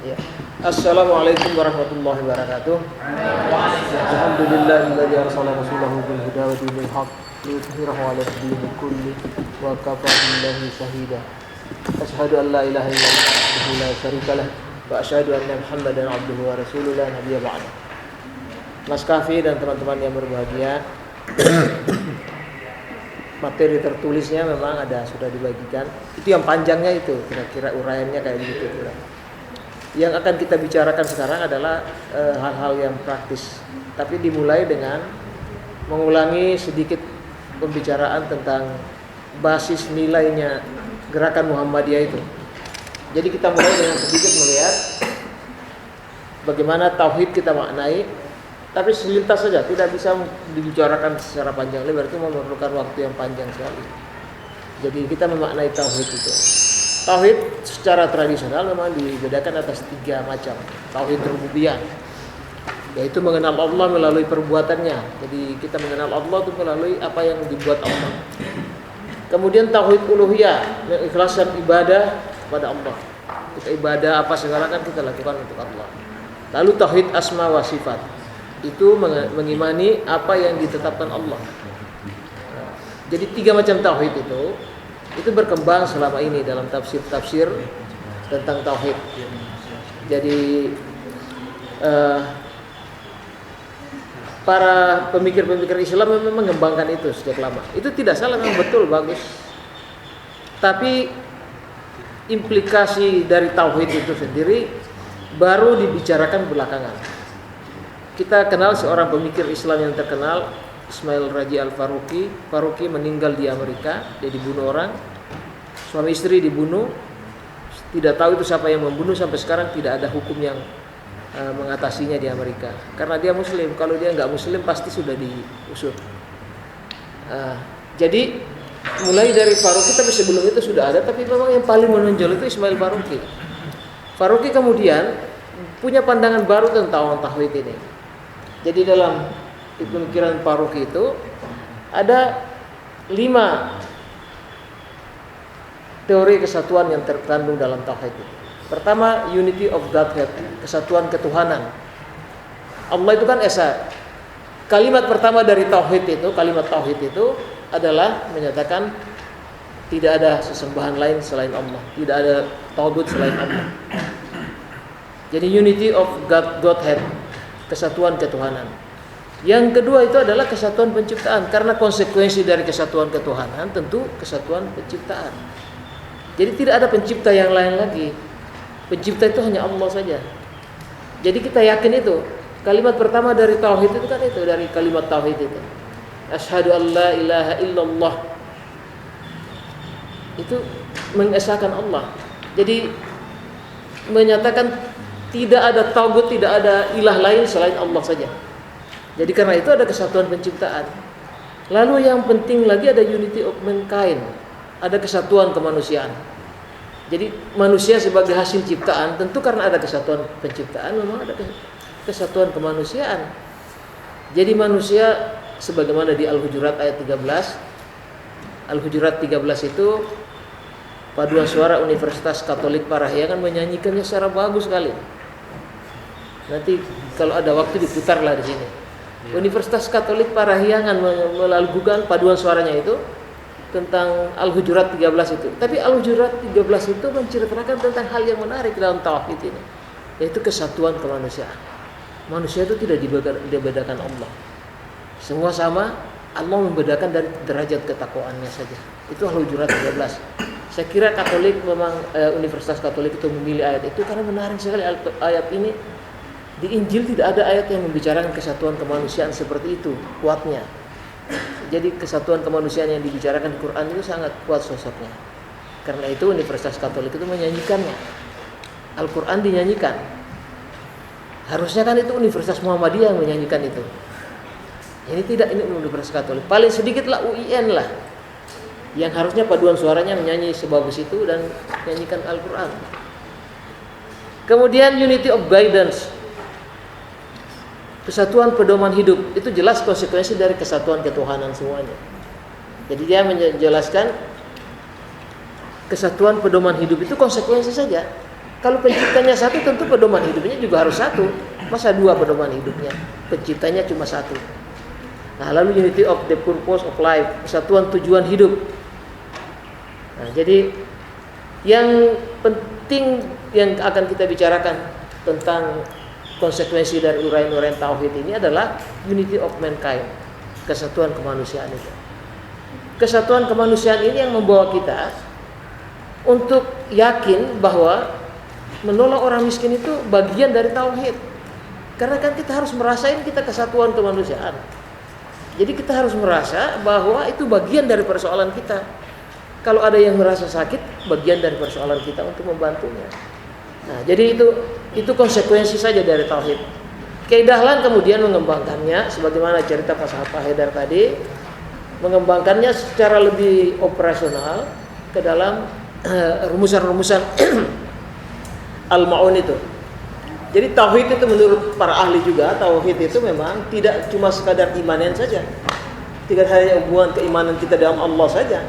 Ya. Assalamualaikum warahmatullahi wabarakatuh. Alhamdulillahilladzi arsala rasulahu bil huda wa dinil haqq liyudhhirahu 'ala ad-dini kulli wa kafa billahi shahida. Asyhadu an la ilaha illallah wahdahu la syarika lah wa asyhadu anna Muhammadan 'abduhu wa rasuluhu la nabiyya ba'da. Mas Kafi dan teman-teman yang berbahagia, materi tertulisnya memang sudah dibagikan. Itu yang panjangnya itu, kira-kira uraiannya kayak gitu. Yang akan kita bicarakan sekarang adalah hal-hal yang praktis. Tapi dimulai dengan mengulangi sedikit pembicaraan tentang basis nilainya gerakan Muhammadiyah itu. Jadi kita mulai dengan sedikit melihat bagaimana tauhid kita maknai. Tapi selintas saja, tidak bisa dibicarakan secara panjang lebar, itu memerlukan waktu yang panjang sekali. Jadi kita memaknai tauhid itu. Tauhid secara tradisional memang dibedakan atas 3 macam. Tauhid rububiyah, yaitu mengenal Allah melalui perbuatannya. Jadi kita mengenal Allah itu melalui apa yang dibuat Allah. Kemudian tauhid uluhiyah, mengikhlaskan ibadah kepada Allah. Kita ibadah apa segala kan kita lakukan untuk Allah. Lalu tauhid asma wa sifat, itu mengimani apa yang ditetapkan Allah. Jadi 3 macam tauhid itu berkembang selama ini dalam tafsir-tafsir tentang tauhid. Jadi para pemikir-pemikir Islam memang mengembangkan itu sejak lama. Itu tidak salah, memang betul, bagus. Tapi implikasi dari tauhid itu sendiri baru dibicarakan belakangan. Kita kenal seorang pemikir Islam yang terkenal, Ismail Raji Al-Faruqi. Faruqi meninggal di Amerika, dia dibunuh orang. Suami istri dibunuh. Tidak tahu itu siapa yang membunuh, sampai sekarang tidak ada hukum yang mengatasinya di Amerika. Karena dia muslim, kalau dia nggak muslim pasti sudah diusut. Jadi mulai dari Faruqi, tapi sebelum itu sudah ada, tapi memang yang paling menonjol itu Ismail Faruqi. Faruqi kemudian punya pandangan baru tentang tauhid ini. Jadi dalam pemikiran Faruqi itu ada 5 teori kesatuan yang terkandung dalam tauhid itu. Pertama, unity of Godhead, kesatuan ketuhanan. Allah itu kan esa. Kalimat pertama dari tauhid itu, kalimat tauhid itu adalah menyatakan tidak ada sesembahan lain selain Allah, tidak ada tauhid selain Allah. Jadi unity of Godhead, kesatuan ketuhanan. Yang kedua itu adalah kesatuan penciptaan, karena konsekuensi dari kesatuan ketuhanan tentu kesatuan penciptaan. Jadi tidak ada pencipta yang lain lagi. Pencipta itu hanya Allah saja. Jadi kita yakin itu. Kalimat pertama dari tauhid itu kan itu, dari kalimat tauhid itu. Asyhadu an la ilaha illallah. Itu mengesahkan Allah. Jadi menyatakan tidak ada tauhid, tidak ada ilah lain selain Allah saja. Jadi karena itu ada kesatuan penciptaan. Lalu yang penting lagi ada unity of mankind, ada kesatuan kemanusiaan. Jadi manusia sebagai hasil ciptaan, tentu karena ada kesatuan penciptaan memang ada kesatuan kemanusiaan. Jadi manusia sebagaimana di Al-Hujurat ayat 13. Al-Hujurat 13 itu paduan suara Universitas Katolik Parahyangan menyanyikannya secara bagus sekali. Nanti kalau ada waktu diputarlah di sini. Universitas Katolik Parahyangan melakukan paduan suaranya itu tentang Al-Hujurat 13 itu. Tapi Al-Hujurat 13 itu menceritakan tentang hal yang menarik dalam tauhid ini, yaitu kesatuan kemanusiaan. Manusia itu tidak dibedakan Allah. Semua sama, Allah membedakan dari derajat ketakwaannya saja. Itu Al-Hujurat 13. Saya kira Katolik memang Universitas Katolik itu memilih ayat itu karena menarik sekali ayat ini. Di Injil tidak ada ayat yang membicarakan kesatuan kemanusiaan seperti itu kuatnya. Jadi kesatuan kemanusiaan yang dibicarakan di Quran itu sangat kuat sosoknya. Karena itu Universitas Katolik itu menyanyikannya. Al-Quran dinyanyikan. Harusnya kan itu Universitas Muhammadiyah yang menyanyikan itu. Ini tidak, ini Universitas Katolik. Paling sedikitlah UIN lah, yang harusnya paduan suaranya menyanyi sebagus itu dan menyanyikan Al-Quran. Kemudian unity of guidance, kesatuan pedoman hidup, itu jelas konsekuensi dari kesatuan ketuhanan semuanya. Jadi dia menjelaskan kesatuan pedoman hidup itu konsekuensi saja. Kalau penciptanya satu, tentu pedoman hidupnya juga harus satu. Masa dua pedoman hidupnya? Penciptanya cuma satu. Nah, lalu unity of the purpose of life, kesatuan tujuan hidup. Nah, jadi yang penting yang akan kita bicarakan tentang konsekuensi dari uraian-uraian tauhid ini adalah unity of mankind, kesatuan kemanusiaan itu. Kesatuan kemanusiaan ini yang membawa kita untuk yakin bahwa menolong orang miskin itu bagian dari tauhid. Karena kan kita harus merasain kita kesatuan kemanusiaan. Jadi kita harus merasa bahwa itu bagian dari persoalan kita. Kalau ada yang merasa sakit, bagian dari persoalan kita untuk membantunya. Nah, jadi itu konsekuensi saja dari tauhid. Kiai Dahlan kemudian mengembangkannya sebagaimana cerita Pak Haidar tadi, mengembangkannya secara lebih operasional ke dalam rumusan-rumusan Al-Ma'un itu. Jadi tauhid itu menurut para ahli juga, tauhid itu memang tidak cuma sekadar imanan saja. Tidak hanya hubungan keimanan kita dalam Allah saja,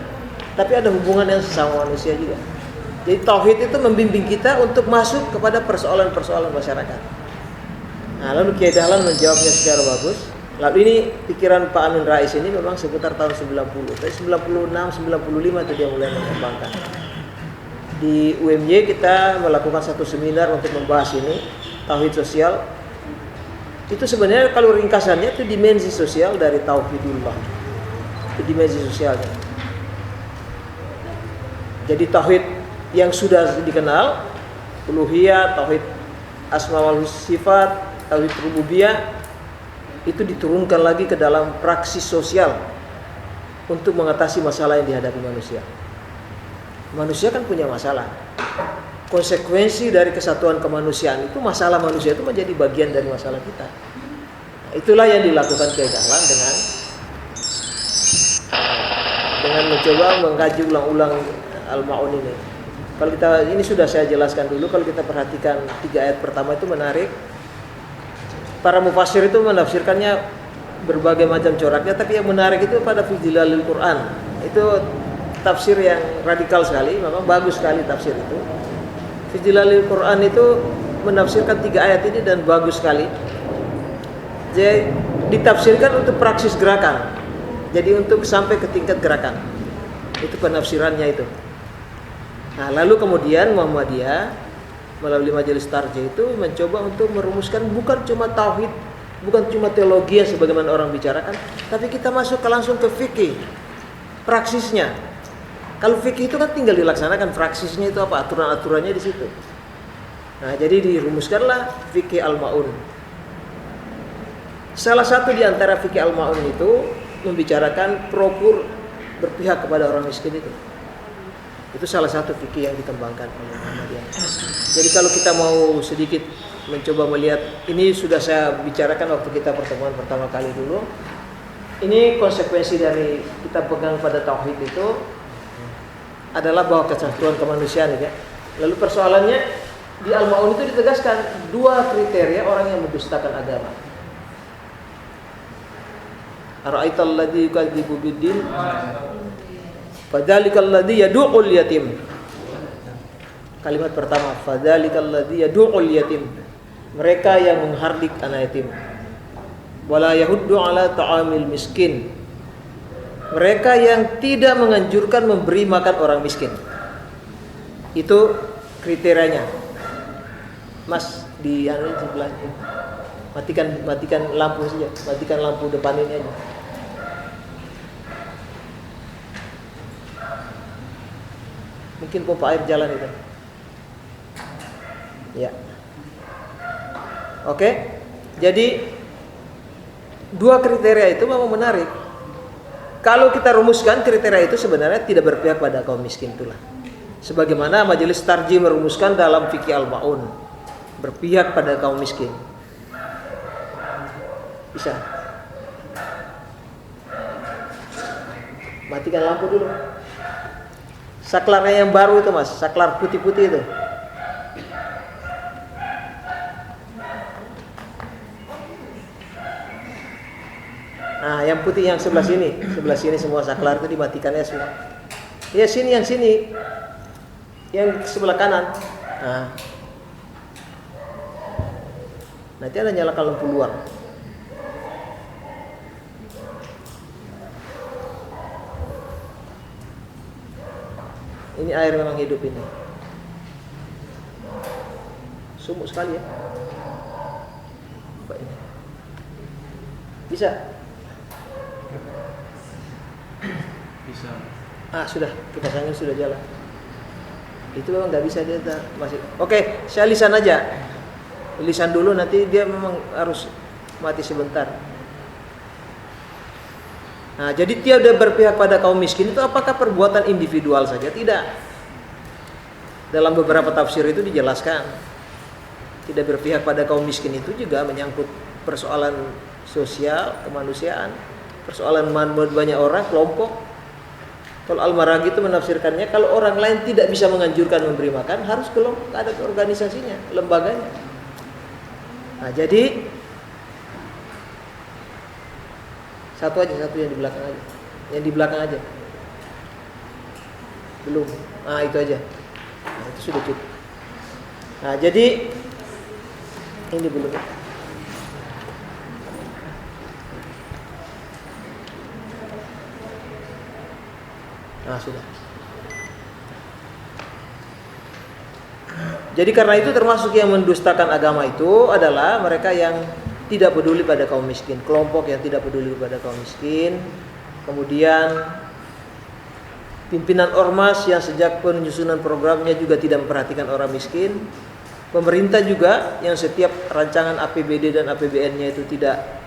tapi ada hubungan yang sesama manusia juga. Jadi tauhid itu membimbing kita untuk masuk kepada persoalan-persoalan masyarakat. Nah, lalu Kiai Dahlan menjawabnya secara bagus. Lalu ini pikiran Pak Amin Rais ini memang sekitar tahun 90. Tapi 96, 95 itu dia mulai mengembangkan. Di UMY kita melakukan satu seminar untuk membahas ini, tauhid sosial. Itu sebenarnya kalau ringkasannya itu dimensi sosial dari tauhidullah. Itu dimensi sosialnya. Jadi tauhid yang sudah dikenal, uluhiyah, tauhid asma wal sifat, tauhid rububiyah, itu diturunkan lagi ke dalam praksis sosial untuk mengatasi masalah yang dihadapi manusia. Manusia kan punya masalah. Konsekuensi dari kesatuan kemanusiaan itu, masalah manusia itu menjadi bagian dari masalah kita. Itulah yang dilakukan Kiai Dahlan dengan mencoba mengkaji ulang-ulang Al-Ma'un ini. Kalau ini sudah saya jelaskan dulu. Kalau kita perhatikan 3 ayat pertama itu menarik. Para mufassir itu menafsirkannya berbagai macam coraknya, tapi yang menarik itu pada Fidhilalil Quran. Itu tafsir yang radikal sekali, memang bagus sekali tafsir itu. Fidhilalil Quran itu menafsirkan 3 ayat ini dan bagus sekali. Jadi ditafsirkan untuk praksis gerakan. Jadi untuk sampai ke tingkat gerakan. Itu penafsirannya itu. Nah, lalu kemudian Muhammadiyah melalui majelis tarjih itu mencoba untuk merumuskan bukan cuma tauhid, bukan cuma teologi yang sebagaimana orang bicarakan, tapi kita masuk langsung ke fikih, praksisnya. Kalau fikih itu kan tinggal dilaksanakan, praksisnya itu apa, aturan-aturannya di situ. Nah, jadi dirumuskanlah fikih Al-Ma'un. Salah satu di antara fikih Al-Ma'un itu membicarakan propur berpihak kepada orang miskin itu. Itu salah satu fikih yang dikembangkan oleh Muhammadiyah. Jadi kalau kita mau sedikit mencoba melihat, ini sudah saya bicarakan waktu kita pertemuan pertama kali dulu. Ini konsekuensi dari kita pegang pada tauhid itu adalah bahwa kesatuan kemanusiaan ya. Lalu persoalannya di Al-Ma'un itu ditegaskan 2 kriteria orang yang mendustakan agama. Ara'aital ladzi yukadzibu bid-din fadzalikal ladzi yad'ul yatim. Kalimat pertama, fadzalikal ladzi yad'ul yatim. Mereka yang menghardik anak yatim. Wala yahuddu ala ta'amil miskin. Mereka yang tidak menganjurkan memberi makan orang miskin. Itu kriterianya. Mas di yang sebelah ini. Matikan lampu saja, matikan lampu depan ini aja. Mungkin pompa air jalan itu. Ya. Oke. Jadi 2 kriteria itu memang menarik. Kalau kita rumuskan kriteria itu sebenarnya tidak berpihak pada kaum miskin itulah. Sebagaimana majelis tarjih merumuskan dalam fikih Al-Ma'un, berpihak pada kaum miskin. Bisa. Matikan lampu dulu. Saklarnya yang baru itu Mas, saklar putih-putih itu. Nah, yang putih yang sebelah sini semua saklar itu dimatikannya semua. Ya sini yang sebelah kanan. Nah, Nanti Anda nyalakan lampu luar. Ini air memang hidup ini. Sumuk sekali ya. Coba ini. Bisa? Bisa. Sudah, kipas angin sudah jalan. Itu memang nggak bisa dia masih. Oke, saya lisan aja. Lisan dulu, nanti dia memang harus mati sebentar. Nah, jadi dia udah berpihak pada kaum miskin itu apakah perbuatan individual saja? Tidak. Dalam beberapa tafsir itu dijelaskan. Tidak berpihak pada kaum miskin itu juga menyangkut persoalan sosial, kemanusiaan, persoalan banyak orang, kelompok. Kalau Al-Maraghi itu menafsirkannya, kalau orang lain tidak bisa menganjurkan memberi makan, harus kelompok, ada organisasinya, lembaganya. Nah, jadi satu yang di belakang aja. Yang di belakang aja. Belum. Itu aja. Nah, itu sudah cukup. Nah, jadi ini belum. Sudah. Jadi karena itu termasuk yang mendustakan agama itu adalah mereka yang tidak peduli pada kaum miskin, kelompok yang tidak peduli pada kaum miskin. Kemudian pimpinan ormas yang sejak penyusunan programnya juga tidak memperhatikan orang miskin. Pemerintah juga yang setiap rancangan APBD dan APBN-nya itu tidak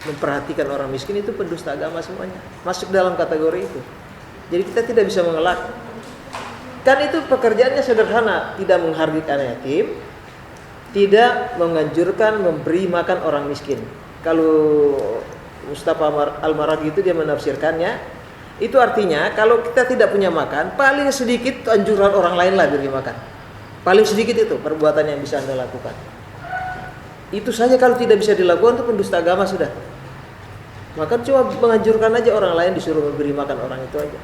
memperhatikan orang miskin, itu pendusta agama semuanya. Masuk dalam kategori itu. Jadi kita tidak bisa mengelak. Kan itu pekerjaannya sederhana, tidak menghargai anak yatim, tidak menganjurkan memberi makan orang miskin. Kalau Mustafa Al-Maraghi itu dia menafsirkannya, itu artinya kalau kita tidak punya makan, paling sedikit anjuran orang lain lah beri makan. Paling sedikit itu perbuatan yang bisa Anda lakukan. Itu saja kalau tidak bisa dilakukan itu pendusta agama sudah. Maka cuma menganjurkan aja orang lain disuruh memberi makan orang itu aja.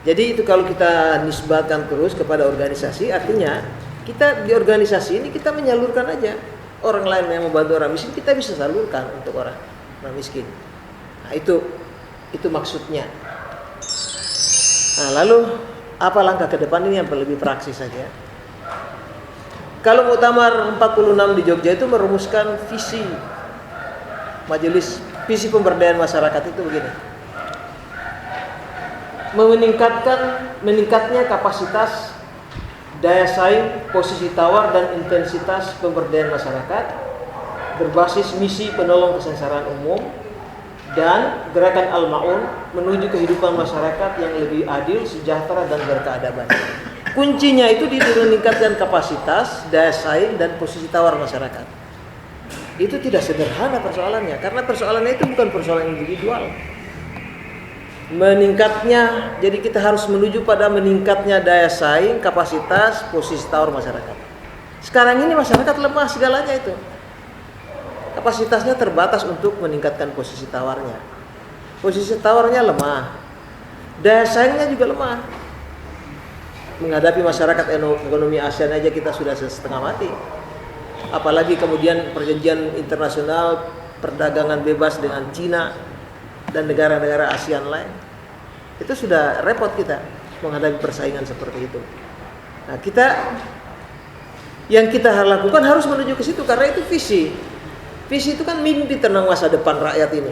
Jadi itu kalau kita nisbatkan terus kepada organisasi, artinya kita di organisasi ini kita menyalurkan aja. Orang lain yang membantu orang miskin kita bisa salurkan untuk orang miskin. Nah, itu maksudnya. Nah, lalu apa langkah ke depan ini yang lebih praktis saja. Kalau Muktamar 46 di Jogja itu merumuskan visi majelis, visi pemberdayaan masyarakat itu begini. Meningkatnya kapasitas, daya saing, posisi tawar dan intensitas pemberdayaan masyarakat berbasis misi penolong kesengsaraan umum dan gerakan Al-Ma'un menuju kehidupan masyarakat yang lebih adil, sejahtera dan berkeadaban. Kuncinya itu di meningkatkan kapasitas, daya saing dan posisi tawar masyarakat. Itu tidak sederhana persoalannya, karena persoalannya itu bukan persoalan individual. Meningkatnya, jadi kita harus menuju pada meningkatnya daya saing, kapasitas, posisi tawar masyarakat. Sekarang ini masyarakat lemah segalanya itu. Kapasitasnya terbatas untuk meningkatkan posisi tawarnya. Posisi tawarnya lemah. Daya saingnya juga lemah. Menghadapi masyarakat ekonomi ASEAN aja kita sudah setengah mati. Apalagi kemudian perjanjian internasional perdagangan bebas dengan Cina dan negara-negara ASEAN lain. Itu sudah repot kita menghadapi persaingan seperti itu. Nah, yang kita lakukan harus menuju ke situ karena itu visi. Visi itu kan mimpi tentang masa depan rakyat ini.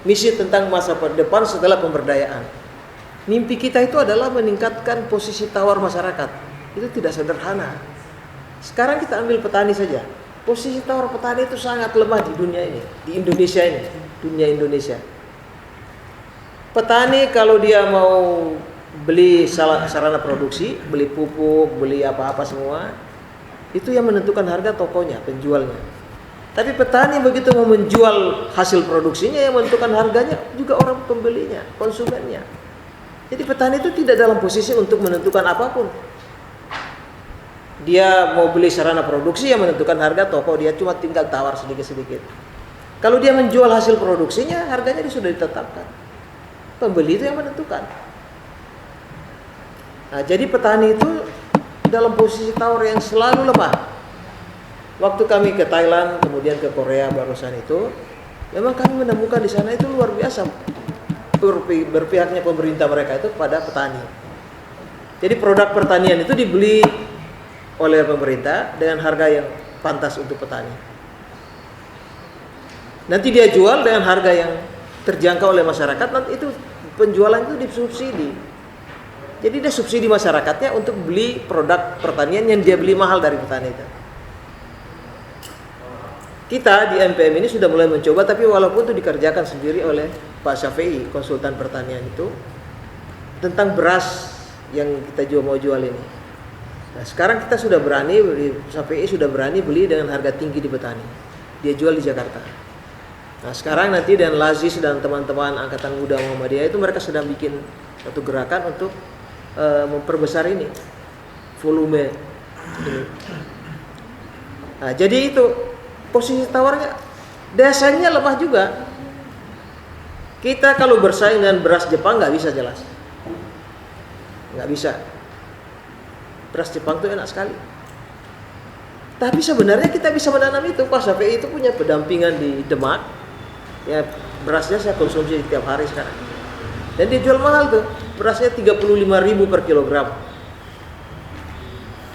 Misi tentang masa depan setelah pemberdayaan. Mimpi kita itu adalah meningkatkan posisi tawar masyarakat. Itu tidak sederhana. Sekarang kita ambil petani saja. Posisi tawar petani itu sangat lemah di dunia ini, di Indonesia ini, dunia Indonesia. Petani kalau dia mau beli sarana produksi, beli pupuk, beli apa-apa semua, itu yang menentukan harga tokonya, penjualnya. Tapi petani begitu mau menjual hasil produksinya, yang menentukan harganya juga orang pembelinya, konsumennya. Jadi petani itu tidak dalam posisi untuk menentukan apapun. Dia mau beli sarana produksi, yang menentukan harga toko, dia cuma tinggal tawar sedikit-sedikit. Kalau dia menjual hasil produksinya, harganya sudah ditetapkan. Pembeli itu yang menentukan. Nah, jadi petani itu dalam posisi tawar yang selalu lemah. Waktu kami ke Thailand, kemudian ke Korea barusan itu, memang kami menemukan di sana itu luar biasa berpihaknya pemerintah mereka itu kepada petani. Jadi produk pertanian itu dibeli oleh pemerintah dengan harga yang pantas untuk petani. Nanti dia jual dengan harga yang terjangkau oleh masyarakat, nanti itu penjualan itu disubsidi. Jadi dia subsidi masyarakatnya untuk beli produk pertanian yang dia beli mahal dari petani itu. Kita di MPM ini sudah mulai mencoba, tapi walaupun itu dikerjakan sendiri oleh Pak Syafi'i, konsultan pertanian itu, tentang beras yang kita mau jual ini. Nah, sekarang kita sudah berani, Syafi'i sudah berani beli dengan harga tinggi di petani. Dia jual di Jakarta. Nah, sekarang nanti dan Lazis dan teman-teman Angkatan Muda Muhammadiyah itu mereka sedang bikin satu gerakan untuk memperbesar ini volume ini. Nah, jadi itu posisi tawarnya dasarnya lemah juga. Kita kalau bersaing dengan beras Jepang nggak bisa jelas, nggak bisa. Beras Jepang itu enak sekali. Tapi sebenarnya kita bisa menanam itu. Pak Syafi'i itu punya pendampingan di Demak. Ya berasnya saya konsumsi setiap hari sekarang. Dan dijual mahal tuh. Berasnya 35.000 per kilogram.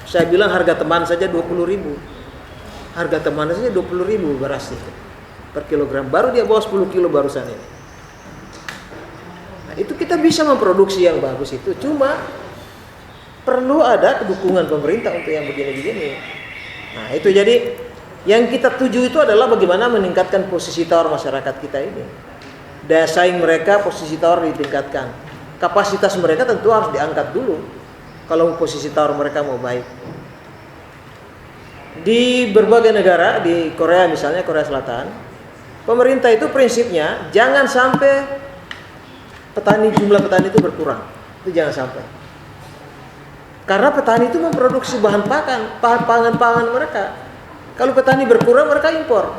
Saya bilang harga teman saja 20.000. Harga teman saja 20.000 beras itu per kilogram. Baru dia bawa 10 kilo barusan ini. Nah, itu kita bisa memproduksi yang bagus itu. Cuma perlu ada dukungan pemerintah untuk yang begini-begini. Nah, itu jadi yang kita tuju itu adalah bagaimana meningkatkan posisi tawar masyarakat kita ini. Daya saing mereka, posisi tawar ditingkatkan. Kapasitas mereka tentu harus diangkat dulu kalau posisi tawar mereka mau baik. Di berbagai negara, di Korea misalnya, Korea Selatan, pemerintah itu prinsipnya jangan sampai jumlah petani itu berkurang. Itu jangan sampai. Karena petani itu memproduksi bahan pangan mereka. Kalau petani berkurang, mereka impor.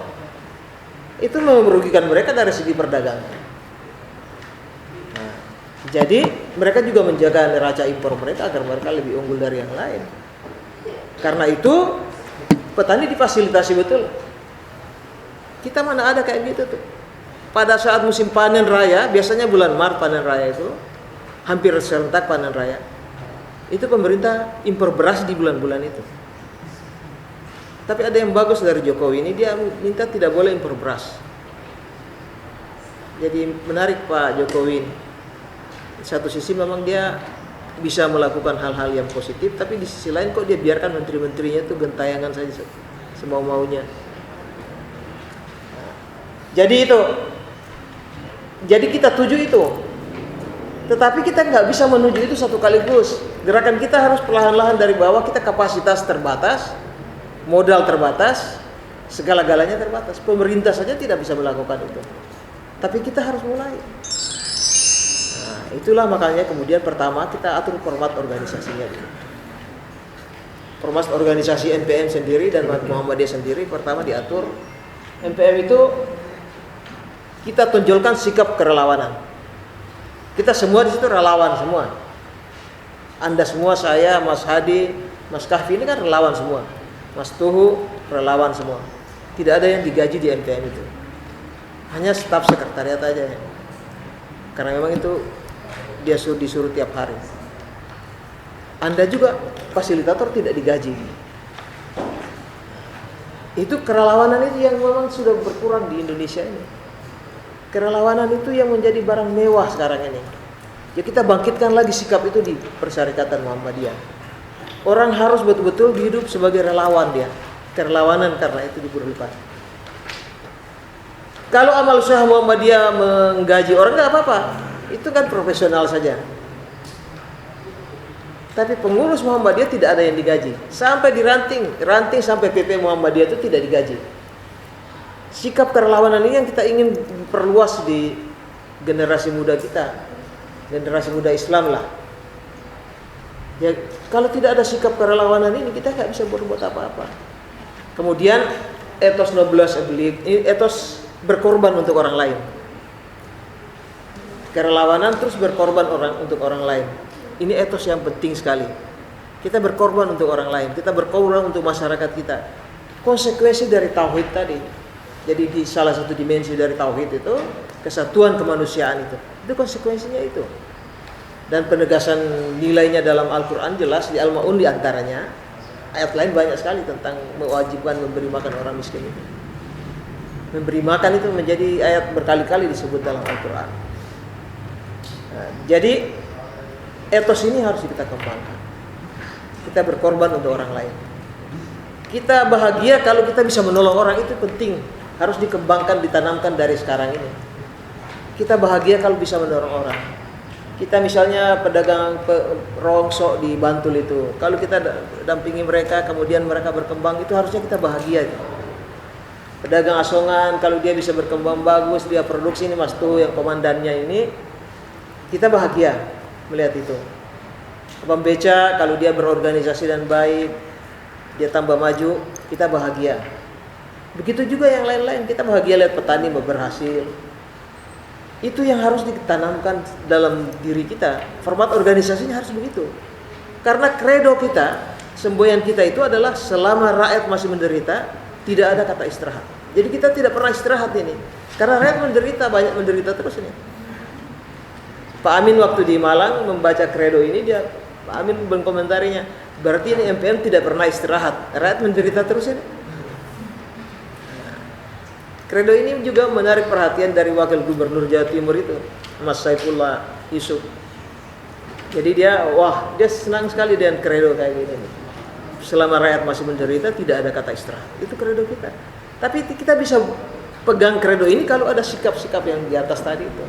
Itu merugikan mereka dari segi perdagangan. Nah, jadi mereka juga menjaga neraca impor mereka agar mereka lebih unggul dari yang lain. Karena itu petani difasilitasi betul. Kita mana ada kayak gitu tuh. Pada saat musim panen raya, biasanya bulan Maret panen raya itu, hampir serentak panen raya. Itu pemerintah impor beras di bulan-bulan itu. Tapi ada yang bagus dari Jokowi ini, dia minta tidak boleh impor beras. Jadi menarik Pak Jokowi ini. Di satu sisi memang dia bisa melakukan hal-hal yang positif, tapi di sisi lain kok dia biarkan menteri-menterinya itu gentayangan saja semau-maunya. Jadi itu. Jadi kita tuju itu. Tetapi kita nggak bisa menuju itu satu kaligus. Gerakan kita harus perlahan-lahan dari bawah. Kita kapasitas terbatas, modal terbatas, segala-galanya terbatas. Pemerintah saja tidak bisa melakukan itu. Tapi kita harus mulai. Nah, itulah makanya kemudian pertama kita atur format organisasinya. Format organisasi NPM sendiri dan Muhammadiyah sendiri pertama diatur. NPM itu kita tonjolkan sikap kerelawanan. Kita semua di situ relawan semua. Anda semua, saya, Mas Hadi, Mas Kahfi ini kan relawan semua. Mas Tuhu relawan semua. Tidak ada yang digaji di NPM itu. Hanya staf sekretariat aja. Karena memang itu dia disuruh tiap hari. Anda juga fasilitator tidak digaji. Itu kerelawanan itu yang memang sudah berkurang di Indonesia ini. Kerelawanan itu yang menjadi barang mewah sekarang ini. Ya kita bangkitkan lagi sikap itu di Persyarikatan Muhammadiyah. Orang harus betul-betul hidup sebagai relawan dia. Kerelawanan karena itu diperlukan. Kalau amal usaha Muhammadiyah menggaji orang nggak apa-apa. Itu kan profesional saja. Tapi pengurus Muhammadiyah tidak ada yang digaji. Sampai ranting sampai PP Muhammadiyah itu tidak digaji. Sikap kerelawanan ini yang kita ingin perluas di generasi muda kita, generasi muda Islam lah. Ya, kalau tidak ada sikap kerelawanan ini kita nggak bisa berbuat apa-apa. Kemudian etos noblesse oblige, etos berkorban untuk orang lain. Kerelawanan terus berkorban untuk orang lain. Ini etos yang penting sekali. Kita berkorban untuk orang lain, kita berkorban untuk masyarakat kita. konsekuensi dari tauhid tadi. Jadi di salah satu dimensi dari tauhid itu kesatuan kemanusiaan itu konsekuensinya itu. Dan penegasan nilainya dalam Al-Quran jelas di Al-Ma'un di antaranya. Ayat lain banyak sekali tentang mewajibkan memberi makan orang miskin itu. Memberi makan itu menjadi ayat berkali-kali disebut dalam Al-Quran. Nah, jadi etos ini harus kita kembangkan. Kita berkorban untuk orang lain. Kita bahagia kalau kita bisa menolong orang, itu penting. Harus dikembangkan, ditanamkan dari sekarang ini. Kita bahagia kalau bisa menolong orang. Kita misalnya pedagang rongsok di Bantul itu, kalau kita dampingi mereka, kemudian mereka berkembang, itu harusnya kita bahagia itu. Pedagang asongan, kalau dia bisa berkembang bagus, dia produksi, ini Mas Tuh yang komandannya ini, kita bahagia melihat itu. Pembeca, kalau dia berorganisasi dan baik, dia tambah maju, kita bahagia. Begitu juga yang lain-lain, kita bahagia lihat petani berhasil. Itu yang harus ditanamkan dalam diri kita. Format organisasinya harus begitu. Karena kredo kita, semboyan kita itu adalah selama rakyat masih menderita, tidak ada kata istirahat. Jadi kita tidak pernah istirahat ini. Karena rakyat menderita, banyak menderita terus ini. Pak Amin waktu di Malang membaca kredo ini, Pak Amin berkomentarinya, berarti ini MPM tidak pernah istirahat. Rakyat menderita terus ini. Kredo ini juga menarik perhatian dari Wakil Gubernur Jawa Timur itu, Mas Saifullah Yusuf. Jadi dia senang sekali dengan kredo kayak gini. Selama rakyat masih menderita, tidak ada kata istirahat. Itu kredo kita. Tapi kita bisa pegang kredo ini kalau ada sikap-sikap yang di atas tadi itu.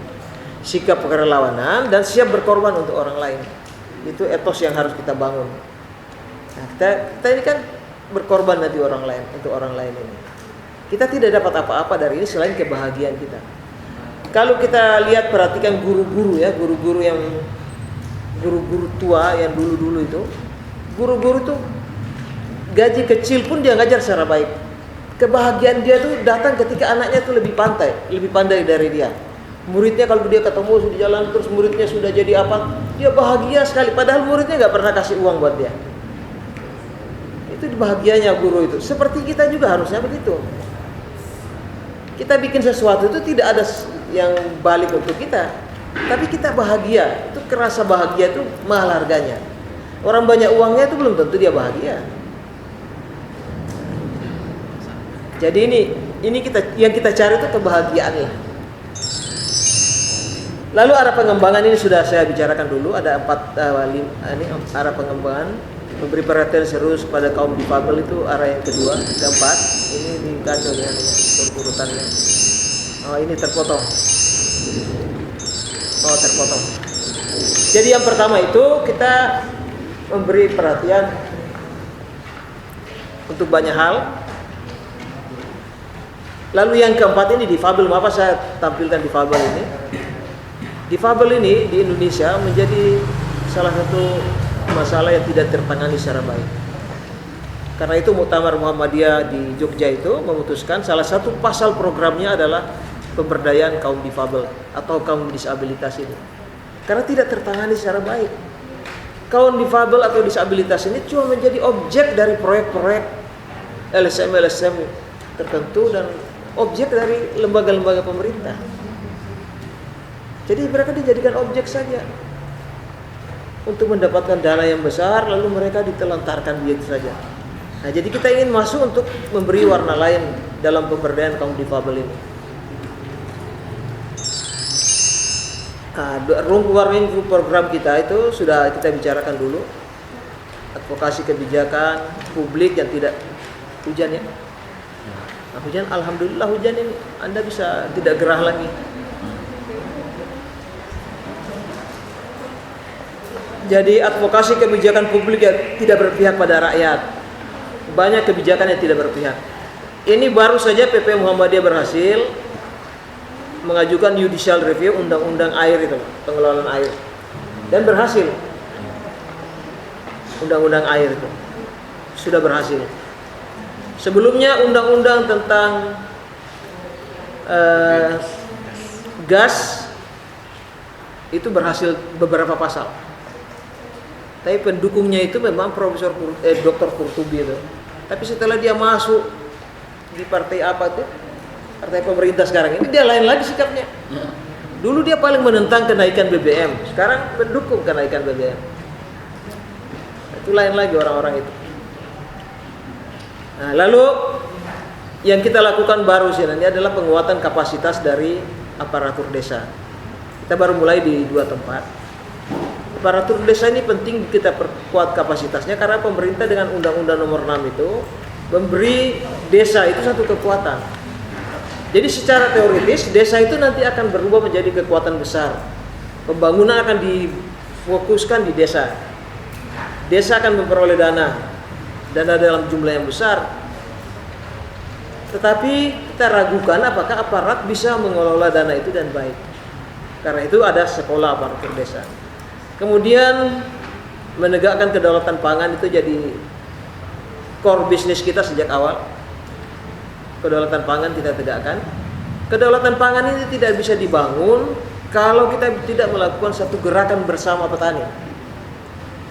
Sikap kerelawanan dan siap berkorban untuk orang lain. Itu etos yang harus kita bangun. Nah, kita ini kan berkorban nanti orang lain, untuk orang lain ini. Kita tidak dapat apa-apa dari ini selain kebahagiaan kita. Kalau kita lihat, perhatikan guru-guru ya, guru-guru tua yang dulu-dulu itu, guru-guru itu gaji kecil pun dia ngajar secara baik. Kebahagiaan dia tuh datang ketika anaknya tuh lebih pandai dari dia. Muridnya kalau dia ketemu di jalan terus muridnya sudah jadi apa, dia bahagia sekali. Padahal muridnya nggak pernah kasih uang buat dia. Itu bahagianya guru itu. Seperti kita juga harusnya begitu. Kita bikin sesuatu itu tidak ada yang balik untuk kita, tapi kita bahagia. Itu kerasa bahagia itu mahal harganya. Orang banyak uangnya itu belum tentu dia bahagia. Jadi ini yang kita cari itu kebahagiaan lah. Lalu arah pengembangan ini sudah saya bicarakan dulu. Ada 4 ini arah pengembangan. Memberi perhatian serius pada kaum difabel itu arah yang kedua. Keempat, ini dikacau ya urutannya. Oh, ini terpotong. Oh, terpotong. Jadi yang pertama itu kita memberi perhatian untuk banyak hal. Lalu yang keempat ini difabel. Mengapa saya tampilkan difabel ini? Difabel ini di Indonesia menjadi salah satu masalah yang tidak tertangani secara baik. Karena itu Muktamar Muhammadiyah di Jogja itu memutuskan salah satu pasal programnya adalah pemberdayaan kaum difabel atau kaum disabilitas ini. Karena tidak tertangani secara baik. Kaum difabel atau disabilitas ini cuma menjadi objek dari proyek-proyek LSM tertentu dan objek dari lembaga-lembaga pemerintah. Jadi mereka dijadikan objek saja untuk mendapatkan dana yang besar, lalu mereka ditelantarkan begitu saja. Nah, jadi kita ingin masuk untuk memberi warna lain dalam pemberdayaan kaum difabel ini. Warning program kita itu sudah kita bicarakan dulu. Advokasi kebijakan publik yang tidak hujan ya. Nah, hujan, alhamdulillah hujan ini. Anda bisa tidak gerah lagi. Jadi advokasi kebijakan publik yang tidak berpihak pada rakyat. Banyak kebijakan yang tidak berpihak. Ini baru saja PP Muhammadiyah berhasil mengajukan judicial review undang-undang air itu, pengelolaan air. Dan berhasil. Undang-undang air itu sudah berhasil. Sebelumnya undang-undang tentang gas itu berhasil beberapa pasal. Tapi pendukungnya itu memang Dr. Qurtubi itu. Tapi setelah dia masuk di partai apa tuh? Partai pemerintah sekarang ini dia lain lagi sikapnya. Dulu dia paling menentang kenaikan BBM, sekarang mendukung kenaikan BBM. Itu lain lagi orang-orang itu. Nah, lalu yang kita lakukan baru sih ini adalah penguatan kapasitas dari aparatur desa. Kita baru mulai di 2 tempat. Aparatur desa ini penting kita perkuat kapasitasnya karena pemerintah dengan Undang-Undang Nomor 6 itu memberi desa itu satu kekuatan. Jadi secara teoritis desa itu nanti akan berubah menjadi kekuatan besar. Pembangunan akan difokuskan di desa. Desa akan memperoleh dana dalam jumlah yang besar. Tetapi kita ragukan apakah aparat bisa mengelola dana itu dan baik. Karena itu ada sekolah aparatur desa. Kemudian menegakkan kedaulatan pangan itu jadi core bisnis kita sejak awal. Kedaulatan pangan kita tegakkan. Kedaulatan pangan ini tidak bisa dibangun kalau kita tidak melakukan satu gerakan bersama petani.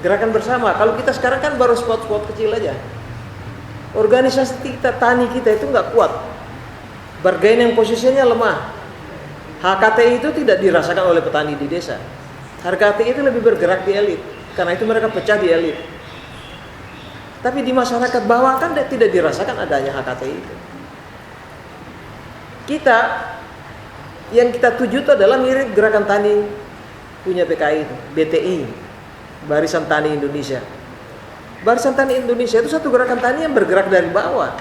Gerakan bersama. Kalau kita sekarang kan baru spot-spot kecil aja. Organisasi kita, tani kita itu nggak kuat. Bargaining posisinya lemah. HKTI itu tidak dirasakan oleh petani di desa. HKTI itu lebih bergerak di elit. Karena itu mereka pecah di elit. Tapi di masyarakat bawah kan tidak dirasakan adanya HKTI itu. Yang kita tuju itu adalah mirip gerakan tani punya PKI itu, BTI, Barisan Tani Indonesia. Barisan Tani Indonesia itu satu gerakan tani yang bergerak dari bawah.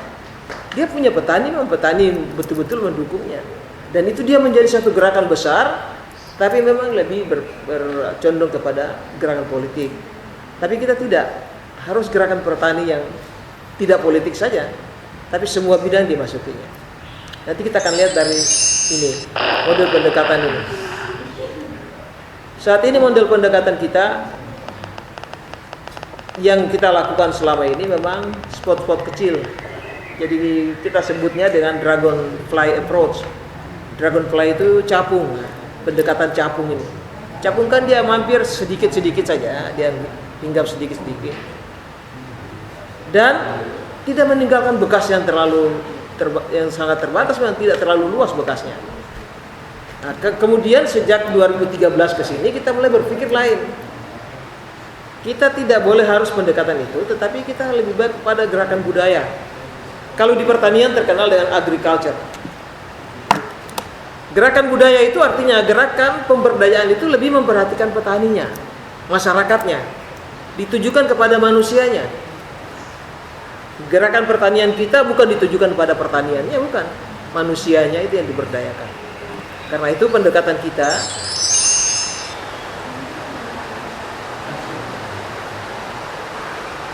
Dia punya petani, petani betul-betul mendukungnya. Dan itu dia menjadi satu gerakan besar, tapi memang lebih bercondong kepada gerakan politik. Tapi kita tidak, harus gerakan petani yang tidak politik saja, tapi semua bidang dimasukinya. Nanti kita akan lihat dari ini, model pendekatan ini. Saat ini model pendekatan kita yang kita lakukan selama ini memang spot-spot kecil. Jadi kita sebutnya dengan dragonfly approach. Dragonfly itu capung, pendekatan capung ini. Capung kan dia mampir sedikit-sedikit saja, dia hinggap sedikit-sedikit. Dan tidak meninggalkan bekas yang yang sangat terbatas, memang tidak terlalu luas bekasnya. Nah, kemudian sejak 2013 ke sini kita mulai berpikir lain. Kita tidak boleh harus pendekatan itu, tetapi kita lebih baik kepada gerakan budaya. Kalau di pertanian terkenal dengan agriculture. Gerakan budaya itu artinya gerakan pemberdayaan itu lebih memperhatikan petaninya, masyarakatnya, ditujukan kepada manusianya. Gerakan pertanian kita bukan ditujukan pada pertaniannya, bukan. Manusianya itu yang diberdayakan. Karena itu pendekatan kita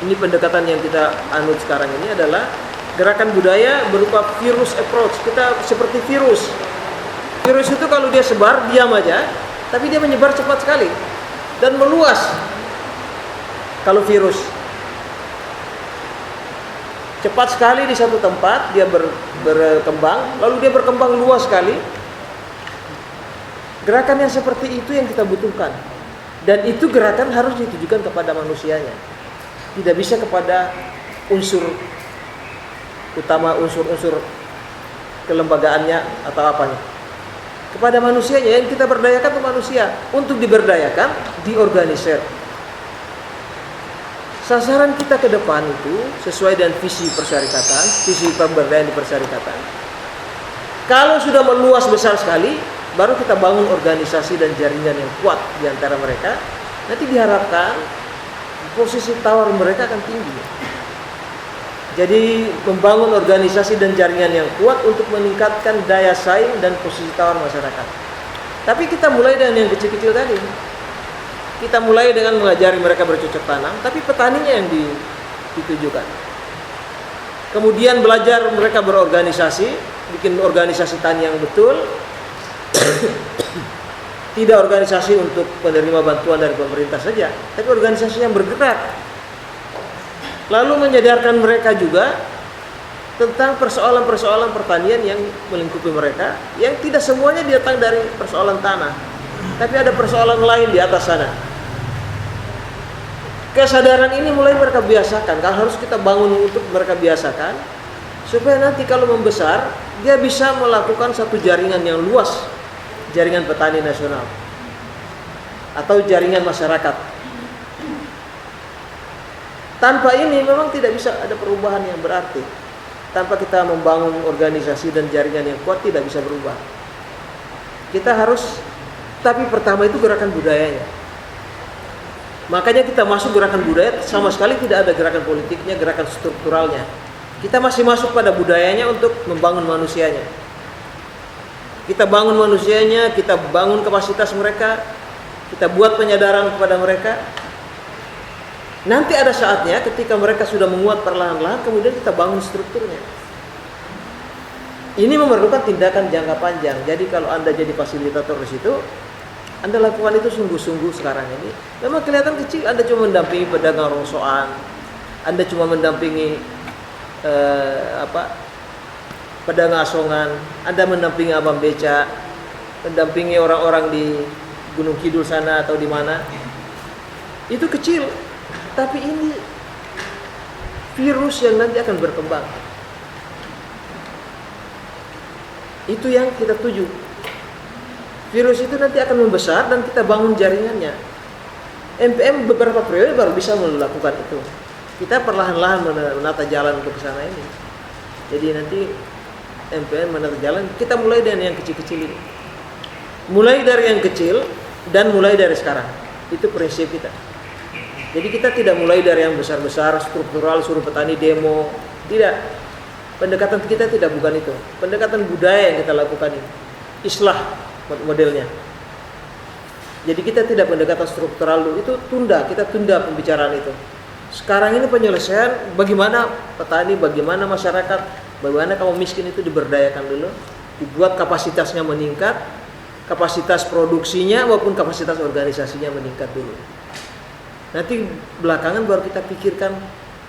ini pendekatan yang kita anut sekarang ini adalah gerakan budaya berupa virus approach. Kita seperti virus. Virus itu kalau dia sebar diam aja, tapi dia menyebar cepat sekali dan meluas. Kalau virus cepat sekali di satu tempat dia berkembang, lalu dia berkembang luas sekali. Gerakan yang seperti itu yang kita butuhkan. Dan itu gerakan harus ditujukan kepada manusianya. Tidak bisa kepada unsur utama, unsur-unsur kelembagaannya atau apanya. Kepada manusianya, yang kita berdayakan itu manusia. Untuk diberdayakan, diorganisir. Sasaran kita ke depan itu sesuai dengan visi persyarikatan, visi pemberdayaan di persyarikatan. Kalau sudah meluas besar sekali, baru kita bangun organisasi dan jaringan yang kuat di antara mereka. Nanti diharapkan posisi tawar mereka akan tinggi. Jadi membangun organisasi dan jaringan yang kuat untuk meningkatkan daya saing dan posisi tawar masyarakat. Tapi kita mulai dengan yang kecil-kecil tadi. Kita mulai dengan mengajari mereka bercocok tanam, tapi petaninya yang ditujukan. Kemudian belajar mereka berorganisasi, bikin organisasi tani yang betul. Tidak organisasi untuk penerima bantuan dari pemerintah saja, tapi organisasi yang bergerak. Lalu menyadarkan mereka juga tentang persoalan-persoalan pertanian yang melingkupi mereka, yang tidak semuanya datang dari persoalan tanah, tapi ada persoalan lain di atas sana. Kesadaran ini mulai mereka biasakan, kalau harus kita bangun untuk mereka biasakan, supaya nanti kalau membesar dia bisa melakukan satu jaringan yang luas, jaringan petani nasional atau jaringan masyarakat. Tanpa ini memang tidak bisa ada perubahan yang berarti. Tanpa kita membangun organisasi dan jaringan yang kuat tidak bisa berubah. Kita harus, tapi pertama itu gerakan budayanya. Makanya kita masuk gerakan budaya, sama sekali tidak ada gerakan politiknya, gerakan strukturalnya. Kita masih masuk pada budayanya untuk membangun manusianya. Kita bangun manusianya, kita bangun kapasitas mereka, kita buat penyadaran kepada mereka. Nanti ada saatnya ketika mereka sudah menguat perlahan-lahan, kemudian kita bangun strukturnya. Ini memerlukan tindakan jangka panjang. Jadi kalau Anda jadi fasilitator di situ, Anda lakukan itu sungguh-sungguh sekarang ini. Memang kelihatan kecil, Anda cuma mendampingi pedagang rongsokan, Anda cuma mendampingi pedagang asongan, Anda mendampingi abang beca, mendampingi orang-orang di Gunung Kidul sana atau di mana. Itu kecil, tapi ini virus yang nanti akan berkembang. Itu yang kita tuju. Virus itu nanti akan membesar dan kita bangun jaringannya. MPM beberapa periode baru bisa melakukan itu. Kita perlahan-lahan menata jalan untuk ke sana ini. Jadi nanti MPM menata jalan, kita mulai dari yang kecil-kecil ini. Mulai dari yang kecil dan mulai dari sekarang. Itu prinsip kita. Jadi kita tidak mulai dari yang besar-besar, struktural, suruh petani demo. Tidak. Pendekatan kita tidak bukan itu. Pendekatan budaya yang kita lakukan ini. Islah modelnya. Jadi kita tidak pendekatan struktural dulu. Itu kita tunda pembicaraan itu. Sekarang ini penyelesaian bagaimana petani, bagaimana masyarakat, bagaimana kaum miskin itu diberdayakan dulu, dibuat kapasitasnya meningkat, kapasitas produksinya maupun kapasitas organisasinya meningkat dulu. Nanti belakangan baru kita pikirkan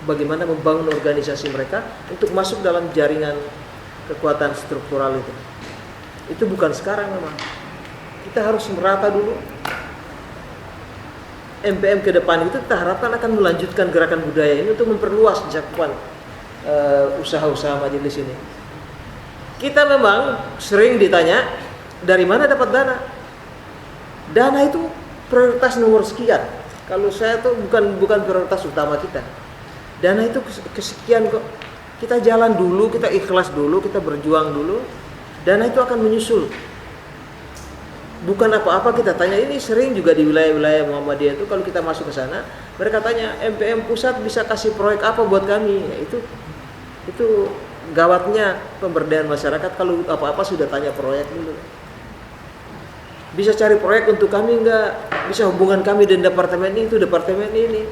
bagaimana membangun organisasi mereka untuk masuk dalam jaringan kekuatan struktural itu. Itu bukan sekarang memang. Kita harus merata dulu. MPM ke depan itu kita harapkan akan melanjutkan gerakan budaya ini untuk memperluas cakupan usaha-usaha majelis ini. Kita memang sering ditanya dari mana dapat dana. Dana itu prioritas nomor sekian. Kalau saya tuh bukan prioritas utama kita. Dana itu kesekian kok. Kita jalan dulu, kita ikhlas dulu, kita berjuang dulu. Dana itu akan menyusul. Bukan apa-apa kita tanya, ini sering juga di wilayah-wilayah Muhammadiyah itu kalau kita masuk ke sana, mereka tanya MPM pusat bisa kasih proyek apa buat kami? Ya, itu gawatnya pemberdayaan masyarakat kalau apa-apa sudah tanya proyek dulu. Bisa cari proyek untuk kami enggak? Bisa hubungan kami dengan departemen ini, itu departemen ini.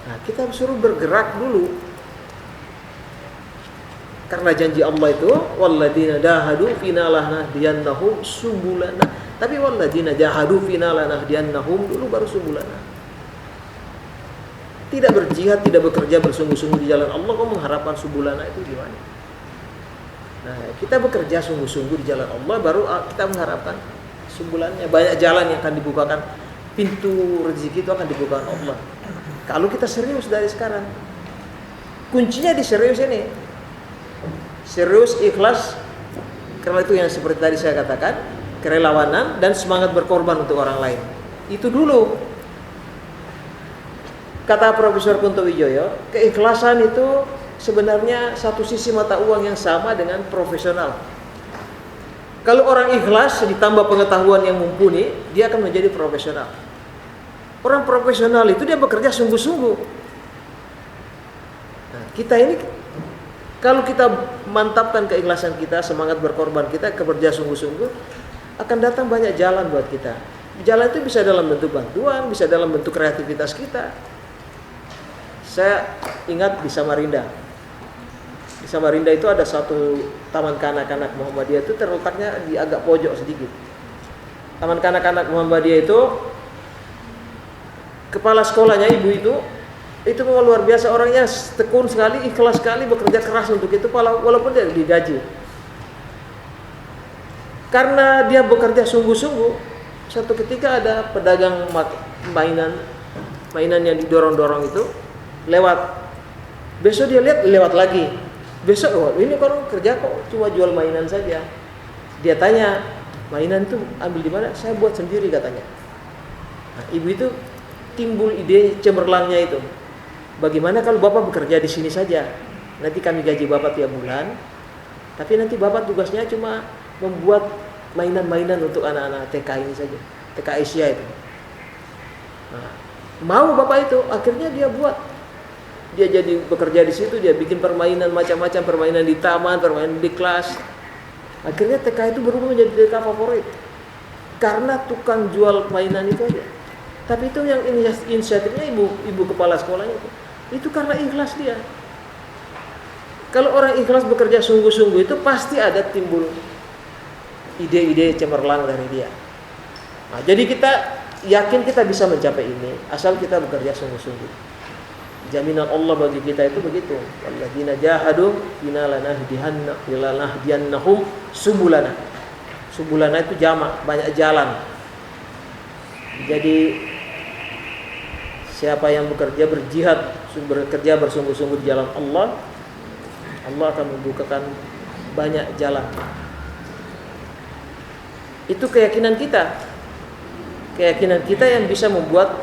Nah, kita suruh bergerak dulu. Karena janji Allah itu walladzina jahadu fina lanahdiyannahum subulana. Tapi walladzina jahadu fina lanahdiyannahum dulu baru subulana. Tidak berjihad, tidak bekerja bersungguh-sungguh di jalan Allah, kok mengharapkan subulana itu gimana? Nah, kita bekerja sungguh-sungguh di jalan Allah baru kita mengharapkan subulannya. Banyak jalan yang akan dibukakan, pintu rezeki itu akan dibukakan Allah. Kalau kita serius dari sekarang. Kuncinya di serius ini. Serius, ikhlas, karena itu yang seperti tadi saya katakan, kerelawanan dan semangat berkorban untuk orang lain. Itu dulu. Kata Profesor Kunto Wijoyo, keikhlasan itu sebenarnya satu sisi mata uang yang sama dengan profesional. Kalau orang ikhlas ditambah pengetahuan yang mumpuni, dia akan menjadi profesional. Orang profesional itu dia bekerja sungguh-sungguh. Nah, kita ini kalau kita mantapkan keikhlasan kita, semangat berkorban kita, kerja sungguh-sungguh, akan datang banyak jalan buat kita. Jalan itu bisa dalam bentuk bantuan, bisa dalam bentuk kreativitas kita. Saya ingat di Samarinda. Di Samarinda itu ada satu taman kanak-kanak Muhammadiyah itu terletaknya di agak pojok sedikit. Taman kanak-kanak Muhammadiyah itu, kepala sekolahnya ibu itu memang luar biasa, orangnya tekun sekali, ikhlas sekali, bekerja keras untuk itu walaupun dia digaji. Karena dia bekerja sungguh-sungguh, satu ketika ada pedagang mainan yang didorong-dorong itu lewat. Besok dia lihat lewat lagi. Besok, oh, ini orang kerja kok cuma jual mainan saja. Dia tanya, mainan itu ambil di mana? Saya buat sendiri katanya. Nah, ibu itu timbul ide cemerlangnya itu. Bagaimana kalau bapak bekerja di sini saja? Nanti kami gaji bapak tiap bulan. Tapi nanti bapak tugasnya cuma membuat mainan-mainan untuk anak-anak TK ini saja, TK Asia itu. Nah, mau bapak itu, akhirnya dia buat. Dia jadi bekerja di situ, dia bikin permainan macam-macam, permainan di taman, permainan di kelas. Akhirnya TK itu berubah menjadi TK favorit karena tukang jual mainan itu aja. Tapi itu yang inisiatifnya ibu kepala sekolahnya itu karena ikhlas dia. Kalau orang ikhlas bekerja sungguh-sungguh itu pasti ada timbul ide-ide cemerlang dari dia. Nah, jadi kita yakin kita bisa mencapai ini asal kita bekerja sungguh-sungguh. Jaminan Allah bagi kita itu begitu. Walladzina jahadu fina lanahdiyannahum subulana. Subulana itu jamak, banyak jalan. Jadi siapa yang bekerja berjihad, bekerja bersungguh-sungguh di jalan Allah, Allah akan membukakan banyak jalan. Itu keyakinan kita. Keyakinan kita yang bisa membuat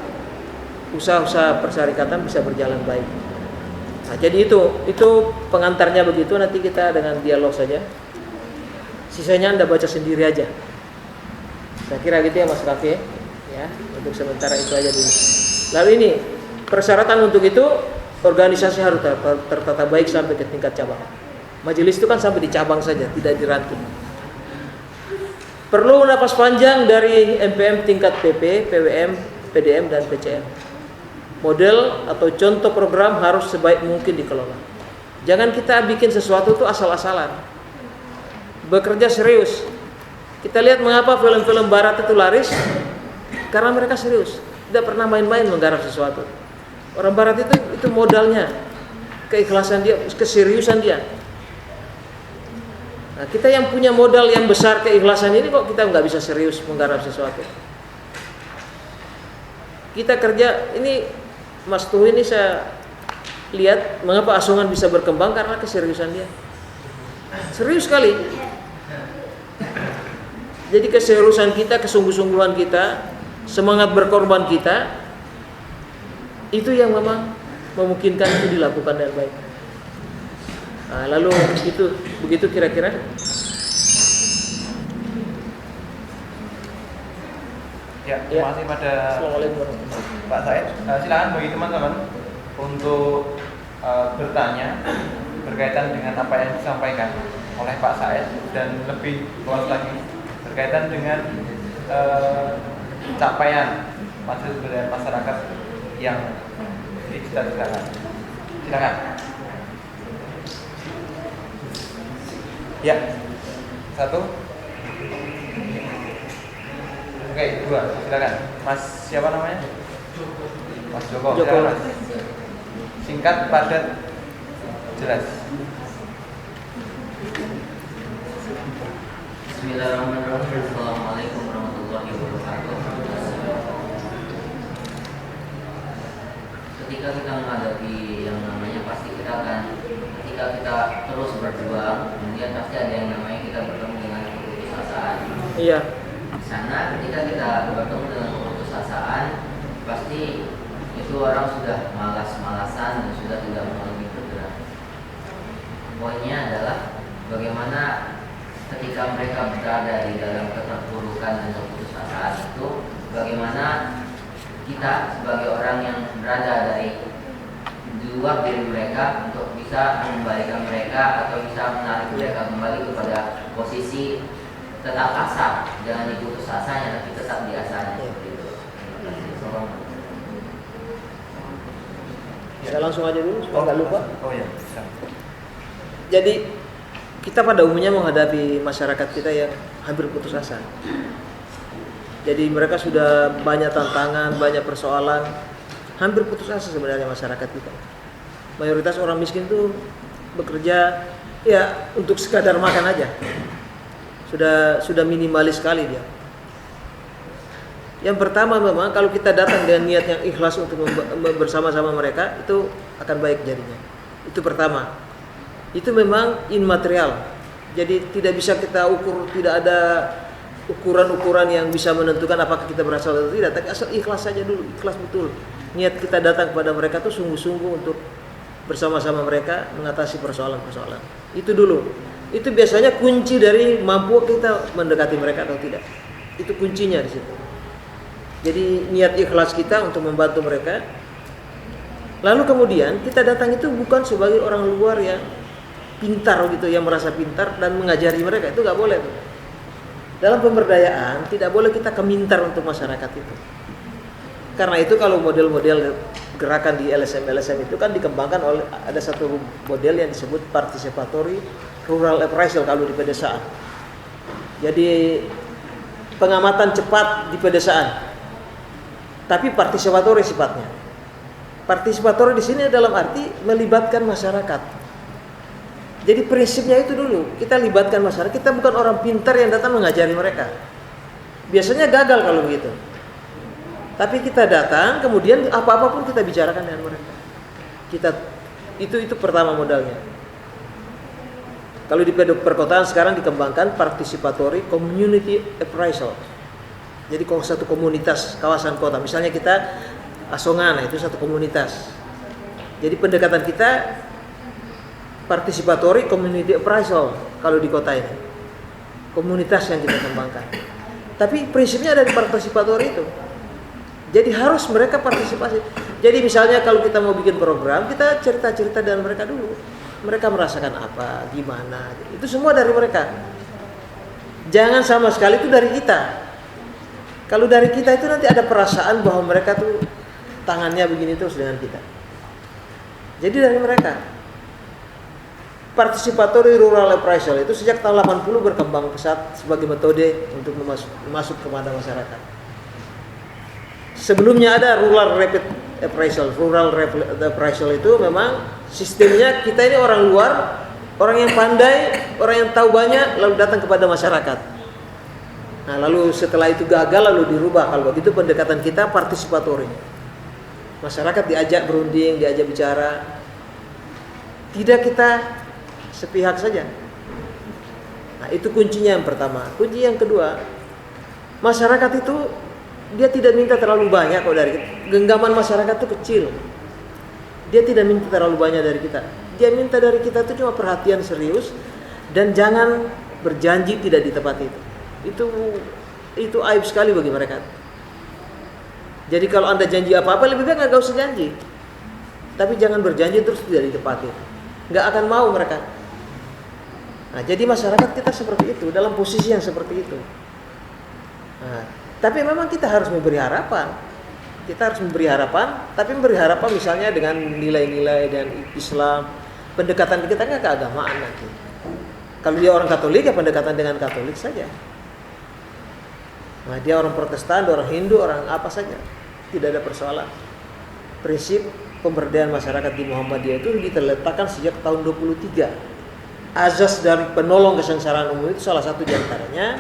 usaha-usaha persyarikatan bisa berjalan baik. Nah, jadi itu pengantarnya begitu. Nanti kita dengan dialog saja. Sisanya Anda baca sendiri aja. Saya kira gitu ya Mas Rafi. Ya, untuk sementara itu aja dulu. Lalu ini persyaratan untuk itu organisasi harus tertata baik sampai ke tingkat cabang. Majelis itu kan sampai di cabang saja, tidak di ranting. Perlu napas panjang dari MPM tingkat PP, PWM, PDM dan PCM. Model atau contoh program harus sebaik mungkin dikelola. Jangan kita bikin sesuatu itu asal-asalan. Bekerja serius. Kita lihat mengapa film-film barat itu laris, karena mereka serius, tidak pernah main-main menggarap sesuatu. Orang barat itu modalnya, keikhlasan dia, keseriusan dia. Nah, kita yang punya modal yang besar keikhlasan ini kok kita nggak bisa serius menggarap sesuatu. Kita kerja ini, Mas Tuh ini saya lihat mengapa Asungan bisa berkembang karena keseriusan dia. Serius sekali. Jadi keseriusan kita, kesungguh-sungguhan kita, semangat berkorban kita, itu yang memang memungkinkan itu dilakukan dengan baik. Nah, lalu itu begitu kira-kira. Ya, terima kasih pada Pak Said. Silakan bagi teman-teman untuk bertanya berkaitan dengan apa yang disampaikan oleh Pak Said dan lebih luas lagi berkaitan dengan capaian Majelis Kebudayaan Masyarakat yang dicita-citakan. Silakan. Ya, satu. Oke, dua. Silakan. Mas siapa namanya? Mas Joko. Silakan, Mas. Singkat, padat, jelas. Bismillahirrahmanirrahim. Assalamualaikum warahmatullahi wabarakatuh. Ketika kita menghadapi yang namanya pasti kita akan, ketika kita terus berjuang, kemudian pasti ada yang namanya kita bertemu dengan keputusasaan. Iya. Di sana ketika kita bertemu dengan keputusasaan, pasti itu orang sudah malas-malasan dan sudah tidak mau lagi bergerak. Poinnya adalah bagaimana ketika mereka berada di dalam keterpurukan dan keputusasaan itu, bagaimana kita sebagai orang yang berada di luar diri mereka untuk bisa mengembalikan mereka atau bisa menarik mereka kembali kepada posisi tetap asa, jangan diputus asanya tapi tetap di asanya. Saya langsung aja dulu supaya nggak lupa. Oh ya, bisa. Jadi kita pada umumnya menghadapi masyarakat kita yang hampir putus asa. Jadi mereka sudah banyak tantangan, banyak persoalan, hampir putus asa sebenarnya masyarakat kita. Mayoritas orang miskin tuh bekerja ya untuk sekadar makan aja. Sudah minimalis sekali dia. Yang pertama memang kalau kita datang dengan niat yang ikhlas untuk bersama-sama mereka, itu akan baik jadinya. Itu pertama. itu memang immaterial. Jadi tidak bisa kita ukur, tidak ada ukuran-ukuran yang bisa menentukan apakah kita berasal atau tidak. Tapi asal ikhlas saja dulu, ikhlas betul. Niat kita datang kepada mereka tuh sungguh-sungguh untuk bersama-sama mereka mengatasi persoalan-persoalan. Itu dulu. Itu biasanya kunci dari mampu kita mendekati mereka atau tidak. Itu kuncinya di situ. Jadi niat ikhlas kita untuk membantu mereka. Lalu kemudian kita datang itu bukan sebagai orang luar yang pintar gitu, yang merasa pintar dan mengajari mereka, itu nggak boleh. Dalam pemberdayaan tidak boleh kita kemintar untuk masyarakat itu. Karena itu kalau model-model gerakan di LSM itu kan dikembangkan oleh, ada satu model yang disebut participatory rural appraisal kalau di pedesaan. Jadi pengamatan cepat di pedesaan, tapi partisipatory sifatnya. Partisipatory di sini dalam arti melibatkan masyarakat. Jadi prinsipnya itu dulu, kita libatkan masyarakat. Kita bukan orang pintar yang datang mengajari mereka. Biasanya gagal kalau begitu. Tapi kita datang, kemudian apa-apa pun kita bicarakan dengan mereka. Itu pertama modalnya. Kalau di perkotaan sekarang dikembangkan participatory community appraisal. Jadi kalau satu komunitas kawasan kota, misalnya kita Asongan, itu satu komunitas. Jadi pendekatan kita participatory community appraisal kalau di kota ini. Komunitas yang kita kembangkan. Tapi prinsipnya dari participatory itu. Jadi harus mereka partisipasi. Jadi misalnya kalau kita mau bikin program, kita cerita-cerita dengan mereka dulu. Mereka merasakan apa, gimana. Itu semua dari mereka. Jangan sama sekali itu dari kita. Kalau dari kita itu nanti ada perasaan bahwa mereka tuh tangannya begini terus dengan kita. Jadi dari mereka. Participatory rural appraisal itu sejak tahun 80 berkembang pesat sebagai metode untuk masuk kepada masyarakat. Sebelumnya ada rural rapid appraisal. Rural rapid appraisal itu memang sistemnya kita ini orang luar, orang yang pandai, orang yang tahu banyak lalu datang kepada masyarakat. Nah, lalu setelah itu gagal lalu dirubah. Kalau begitu pendekatan kita participatory. Masyarakat diajak berunding, diajak bicara. Tidak kita sepihak saja. Nah, itu kuncinya yang pertama. Kunci yang kedua, masyarakat itu dia tidak minta terlalu banyak kok dari kita. Genggaman masyarakat itu kecil. Dia tidak minta terlalu banyak dari kita. Dia minta dari kita itu cuma perhatian serius dan jangan berjanji tidak ditepati itu. Itu aib sekali bagi mereka. Jadi kalau Anda janji apa-apa lebih baik enggak usah janji. Tapi jangan berjanji terus tidak ditepati. Enggak akan mau mereka. Nah, jadi masyarakat kita seperti itu, dalam posisi yang seperti itu. Nah, tapi memang kita harus memberi harapan. Kita harus memberi harapan, tapi memberi harapan misalnya dengan nilai-nilai dan Islam. Pendekatan kita kan keagamaan nanti. Kalau dia orang Katolik ya pendekatan dengan Katolik saja. Nah, dia orang Protestan, orang Hindu, orang apa saja. Tidak ada persoalan. Prinsip pemberdayaan masyarakat di Muhammadiyah itu diletakkan sejak tahun 23. Azas dari penolong kesengsaraan umum itu salah satu diantaranya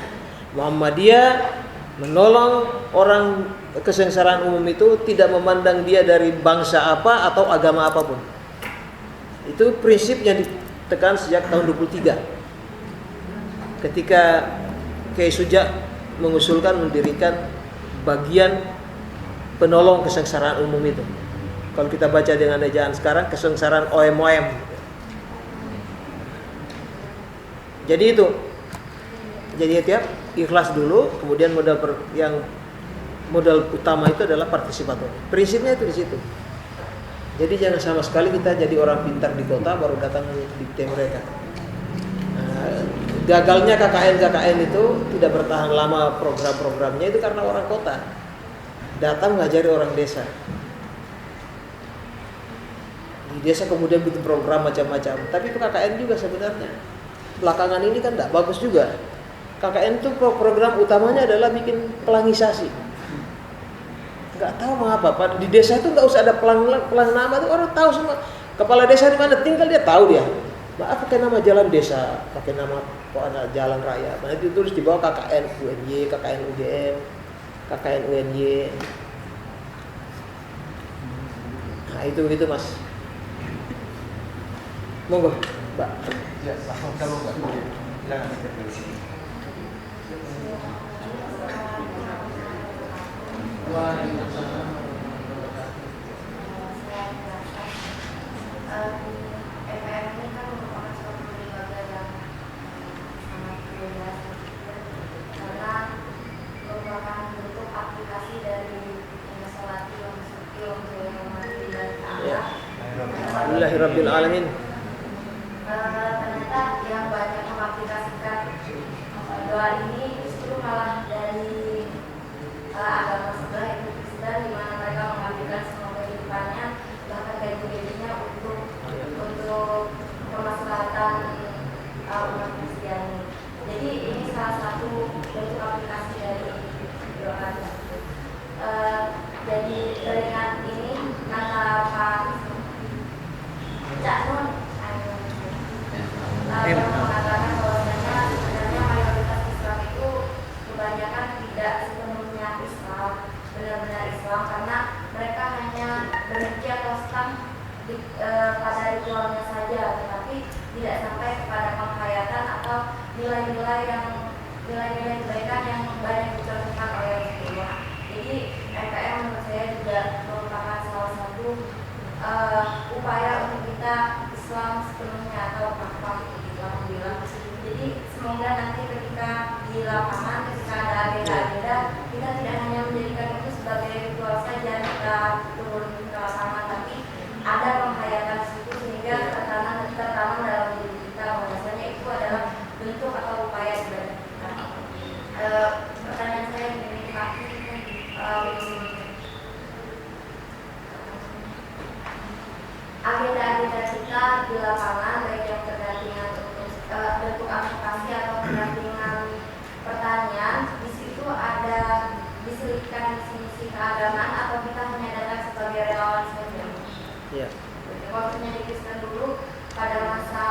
Muhammadiyah menolong orang kesengsaraan umum itu tidak memandang dia dari bangsa apa atau agama apapun. Itu prinsip yang ditekan sejak tahun 23. Ketika Kiai Suja mengusulkan mendirikan bagian penolong kesengsaraan umum itu. Kalau kita baca dengan ejaan sekarang kesengsaraan OMOM. Jadi itu. Jadi tiap ikhlas dulu, kemudian modal utama itu adalah partisipator. Prinsipnya itu di situ. Jadi jangan sama sekali kita jadi orang pintar di kota baru datang dikte mereka. Nah, gagalnya KKN itu tidak bertahan lama program-programnya itu karena orang kota datang mengajari orang desa. Di desa kemudian bikin program macam-macam. Tapi itu KKN juga sebenarnya. Belakangan ini kan tidak bagus juga. KKN itu program utamanya adalah bikin pelangisasi. Nggak tahu mengapa Pak, di desa itu nggak usah ada pelang nama itu orang tahu semua. Kepala desa di mana tinggal dia tahu dia. Maaf pakai nama jalan desa, pakai nama jalan raya. Nah itu tulis di bawah KKN UNY, KKN UGM, KKN UNY. Nah itu Mas. Monggo. Mbak. Ya, langsung kalau Mbak. Silakan. Waalaikumsalam. MPM ini kan merupakan suatu lembaga yang sangat luas karena merupakan bentuk aplikasi dari Salati yang Suki yang Ta'ala. Alhamdulillahirabbil alamin. Ternyata yang banyak mengaplikasikan doa ini justru malah dari agama sebelah, yaitu Kristen, di mana mereka mengambilkan semua kehidupannya, bahkan gaji-gajinya untuk kemaslahatan umat Kristiani. Jadi ini salah satu bentuk aplikasi dari doa. Jadi teringat ini kata Pak Cak Nun yang mengatakan bahwasanya sebenarnya mayoritas Islam itu kebanyakan tidak sepenuhnya Islam, benar-benar Islam, karena mereka hanya berhenti atau stuck pada ritualnya saja, tetapi tidak sampai kepada penghayatan atau nilai-nilai kebaikan yang banyak dicontohkan oleh Rasulullah. Jadi MPM menurut saya juga merupakan salah satu upaya untuk kita Islam sepenuhnya atau apa Alhamdulillah. Jadi semoga nanti ketika di lapangan, ketika ada agenda-agenda, kita tidak hanya menjadikan itu sebagai ritual saja, kita turun ke lapangan, tapi ada penghayatan situ sehingga tertanam dalam diri kita bahwasanya itu adalah bentuk atau upaya ibadah kita. Pertanyaan saya begini Pak, agenda-agenda kita di lapangan, baik yang tergantingan untuk bentuk aplikasi atau tergantingan pertanian, di situ ada diselipkan misi keagamaan atau kita hanya datang sebagai relawan saja? Ya. Waktunya di Kristen dulu pada masa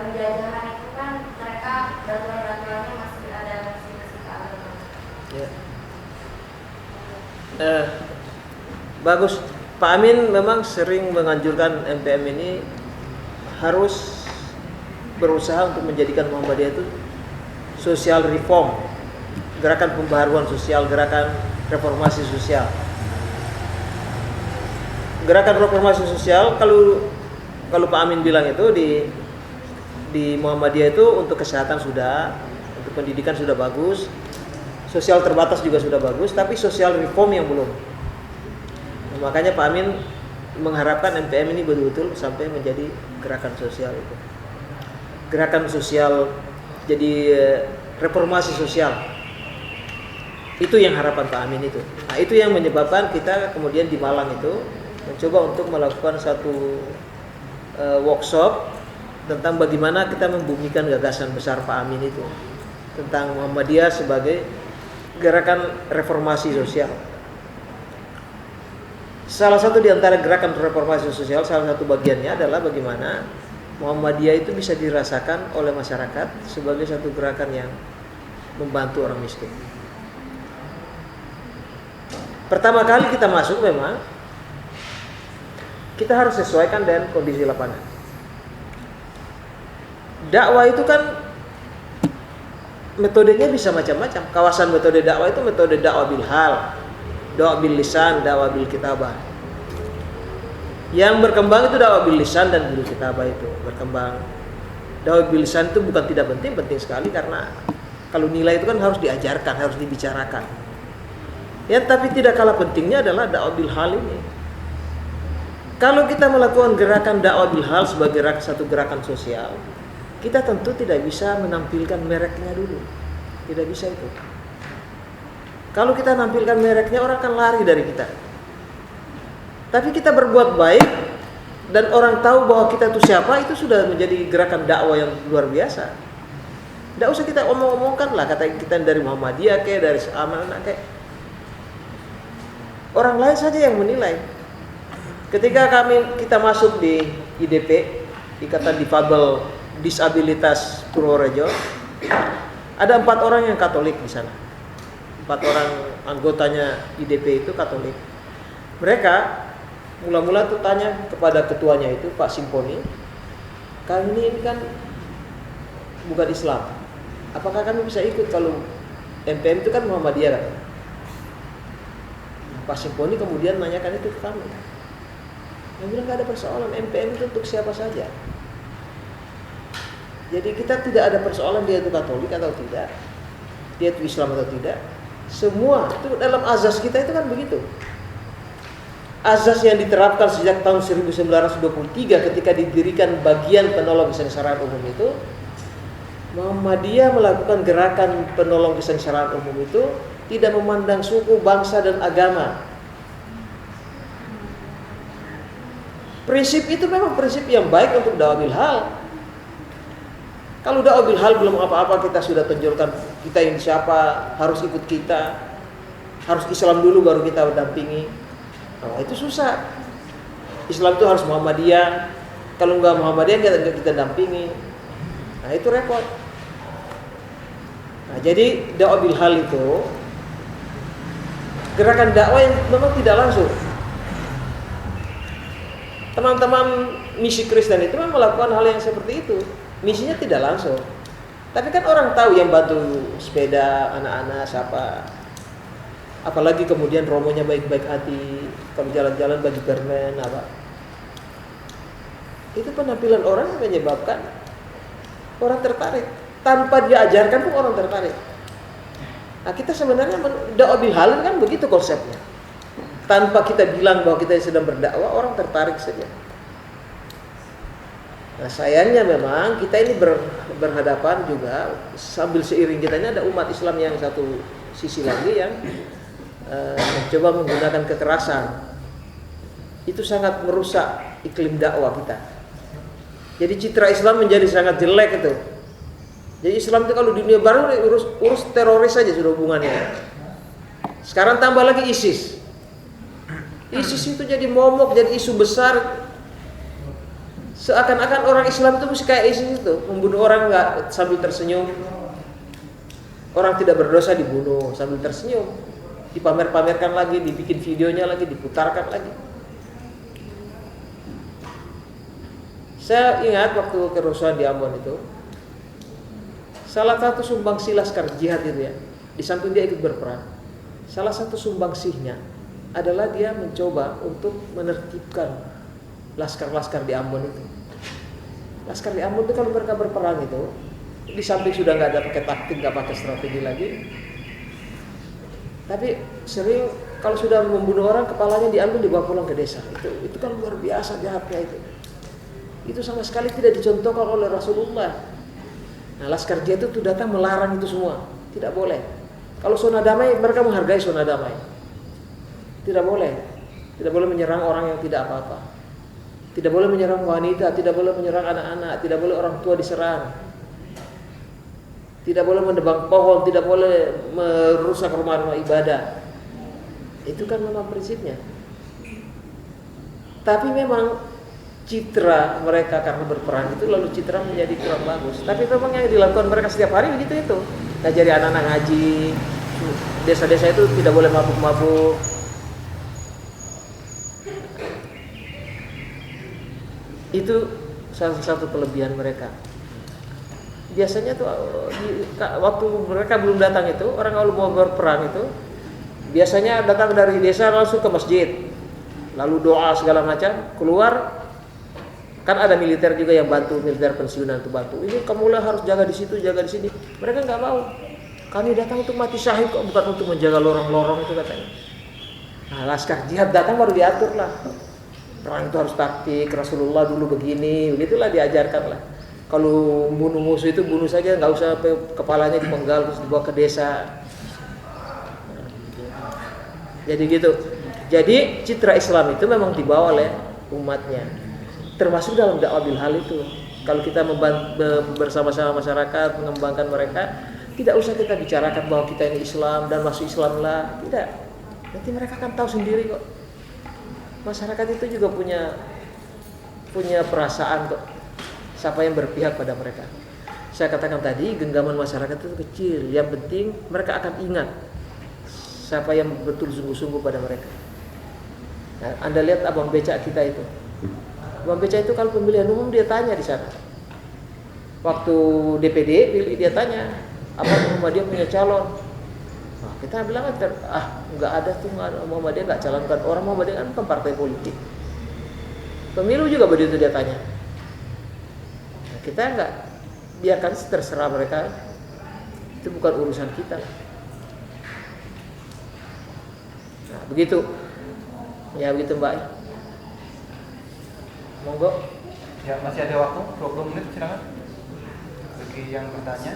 penjajahan itu kan mereka bantuan-bantuannya masih ada misi keagamaan. Ya. Bagus. Pak Amin memang sering menganjurkan MPM ini harus berusaha untuk menjadikan Muhammadiyah itu social reform, gerakan pembaharuan sosial, gerakan reformasi sosial. Gerakan reformasi sosial kalau Pak Amin bilang itu di Muhammadiyah itu untuk kesehatan sudah, untuk pendidikan sudah bagus, sosial terbatas juga sudah bagus, tapi social reform yang belum. Makanya Pak Amin mengharapkan MPM ini betul-betul sampai menjadi gerakan sosial itu. Gerakan sosial jadi reformasi sosial. Itu yang harapan Pak Amin itu. Nah, itu yang menyebabkan kita kemudian di Malang itu mencoba untuk melakukan satu workshop tentang bagaimana kita membumikan gagasan besar Pak Amin itu tentang Muhammadiyah sebagai gerakan reformasi sosial. Salah satu di antara gerakan reformasi sosial, salah satu bagiannya adalah bagaimana Muhammadiyah itu bisa dirasakan oleh masyarakat sebagai satu gerakan yang membantu orang miskin. Pertama kali kita masuk memang kita harus sesuaikan dengan kondisi lapangan. Dakwah itu kan metodenya bisa macam-macam. Kawasan metode dakwah itu metode dakwah bil hal, dakwah bil lisan, dakwah bil kitabah. Yang berkembang itu dakwah bil lisan dan bil kitabah itu berkembang. Dakwah bil lisan itu bukan tidak penting, penting sekali karena kalau nilai itu kan harus diajarkan, harus dibicarakan. Ya, tapi tidak kalah pentingnya adalah dakwah bil hal ini. Kalau kita melakukan gerakan dakwah bil hal sebagai satu gerakan sosial, kita tentu tidak bisa menampilkan mereknya dulu. Tidak bisa itu. Kalau kita nampilkan mereknya, orang akan lari dari kita. Tapi kita berbuat baik dan orang tahu bahwa kita itu siapa, itu sudah menjadi gerakan dakwah yang luar biasa. Tidak usah kita omong-omongkan lah, kata kita dari Muhammadiyah kayak dari Amanah kayak. Orang lain saja yang menilai. Ketika kita masuk di IDP, Ikatan Difabel Disabilitas Purworejo, ada 4 orang yang Katolik di sana. 4 orang anggotanya IDP itu Katolik. Mereka mula-mula tuh tanya kepada ketuanya itu Pak Simponi, kami ini kan bukan Islam. Apakah kami bisa ikut kalau MPM itu kan Muhammadiyah kan? Pak Simponi kemudian nanyakan itu ke kami. Yang bilang nggak ada persoalan, MPM itu untuk siapa saja. Jadi kita tidak ada persoalan dia itu Katolik atau tidak, dia itu Islam atau tidak. Semua itu dalam azas kita itu kan begitu. Azas yang diterapkan sejak tahun 1923 ketika didirikan bagian penolong kesengsaraan umum itu, Muhammadiyah melakukan gerakan penolong kesengsaraan umum itu tidak memandang suku, bangsa, dan agama. Prinsip itu memang prinsip yang baik untuk dakwah bil hal. Kalau dakwah bil hal belum apa-apa kita sudah tonjolkan kita ini siapa, harus ikut kita, harus Islam dulu baru kita dampingi. Nah, itu susah. Islam itu harus Muhammadiyah. Kalau enggak Muhammadiyah kita dampingi. Nah, itu repot. Nah, jadi dakwah bil hal itu gerakan dakwah yang memang tidak langsung. Teman-teman misi Kristen itu memang melakukan hal yang seperti itu. Misinya tidak langsung. Tapi kan orang tahu yang bantu sepeda anak-anak siapa. Apalagi kemudian romonya baik-baik hati, kalau jalan-jalan bagi permen apa. Itu penampilan orang yang menyebabkan orang tertarik. Tanpa dia ajarkan pun orang tertarik. Nah, kita sebenarnya dakwah bil hal kan begitu konsepnya. Tanpa kita bilang bahwa kita sedang berdakwah, orang tertarik saja. Nah, sayangnya memang kita ini berhadapan juga sambil seiring kita ini ada umat Islam yang satu sisi lagi yang mencoba menggunakan kekerasan. Itu sangat merusak iklim dakwah kita. Jadi citra Islam menjadi sangat jelek itu. Jadi Islam itu kalau dunia baru urus teroris saja sudah hubungannya. Sekarang tambah lagi ISIS. ISIS itu jadi momok, jadi isu besar. Seakan-akan orang Islam itu mesti kayak ISIS itu, membunuh orang nggak sambil tersenyum. Orang tidak berdosa dibunuh sambil tersenyum. Dipamer-pamerkan lagi, dibikin videonya lagi, diputarkan lagi. Saya ingat waktu kerusuhan di Ambon itu, salah satu sumbangsi laskar jihad itu ya, di samping dia ikut berperang, salah satu sumbangsihnya adalah dia mencoba untuk menertibkan laskar-laskar di Ambon itu. Laskar di Ambon itu kalau mereka berperang itu, di samping sudah nggak ada pakai taktik, nggak pakai strategi lagi, tapi sering kalau sudah membunuh orang kepalanya diambil dibawa pulang ke desa. Itu kan luar biasa jahatnya itu. Itu sama sekali tidak dicontohkan oleh Rasulullah. Nah, laskar jihad itu datang melarang itu semua, tidak boleh. Kalau zona damai mereka menghargai zona damai. Tidak boleh menyerang orang yang tidak apa-apa. Tidak boleh menyerang wanita, tidak boleh menyerang anak-anak, tidak boleh orang tua diserang. Tidak boleh menebang pohon, tidak boleh merusak rumah-rumah ibadah. Itu kan memang prinsipnya. Tapi memang citra mereka karena berperang itu lalu citra menjadi kurang bagus. Tapi memang yang dilakukan mereka setiap hari begitu itu. Ngajari anak-anak ngaji, desa-desa itu tidak boleh mabuk-mabuk. Itu salah satu kelebihan mereka. Biasanya tuh waktu mereka belum datang itu, orang kalau mau berperang itu biasanya datang dari desa langsung ke masjid, lalu doa segala macam, keluar kan ada militer juga yang bantu, militer pensiunan itu bantu. Ini kamulah harus jaga di situ, jaga di sini. Mereka nggak mau. Kami datang untuk mati syahid kok, bukan untuk menjaga lorong-lorong itu katanya. Nah, laskar jihad datang baru diatur lah. Perang itu harus taktik, Rasulullah dulu begini, begitulah diajarkan lah. Kalau bunuh musuh itu bunuh saja, nggak usah kepalanya dipenggal terus dibawa ke desa. Jadi gitu. Jadi citra Islam itu memang dibawa oleh umatnya, termasuk dalam dakwah bil hal itu. Kalau kita bersama-sama masyarakat mengembangkan mereka, tidak usah kita bicarakan bahwa kita ini Islam dan masuk Islam lah, tidak. Nanti mereka akan tahu sendiri kok. Masyarakat itu juga punya perasaan kok. Siapa yang berpihak pada mereka. Saya katakan tadi, genggaman masyarakat itu kecil. Yang penting mereka akan ingat siapa yang betul sungguh-sungguh pada mereka. Nah, Anda lihat abang becak kita itu. Abang becak itu kalau pemilihan umum dia tanya di sana, waktu DPD pilih, dia tanya, apa Muhammadiyah punya calon? Nah, kita bilang nggak ada tuh, Muhammadiyah nggak calonkan. Orang Muhammadiyah kan partai politik. Pemilu juga begitu dia tanya. Nah, kita nggak, biarkan terserah mereka, itu bukan urusan kita. Nah, begitu. Ya begitu Mbak. Monggo. Ya, masih ada waktu 20 menit, silakan. Bagi yang bertanya.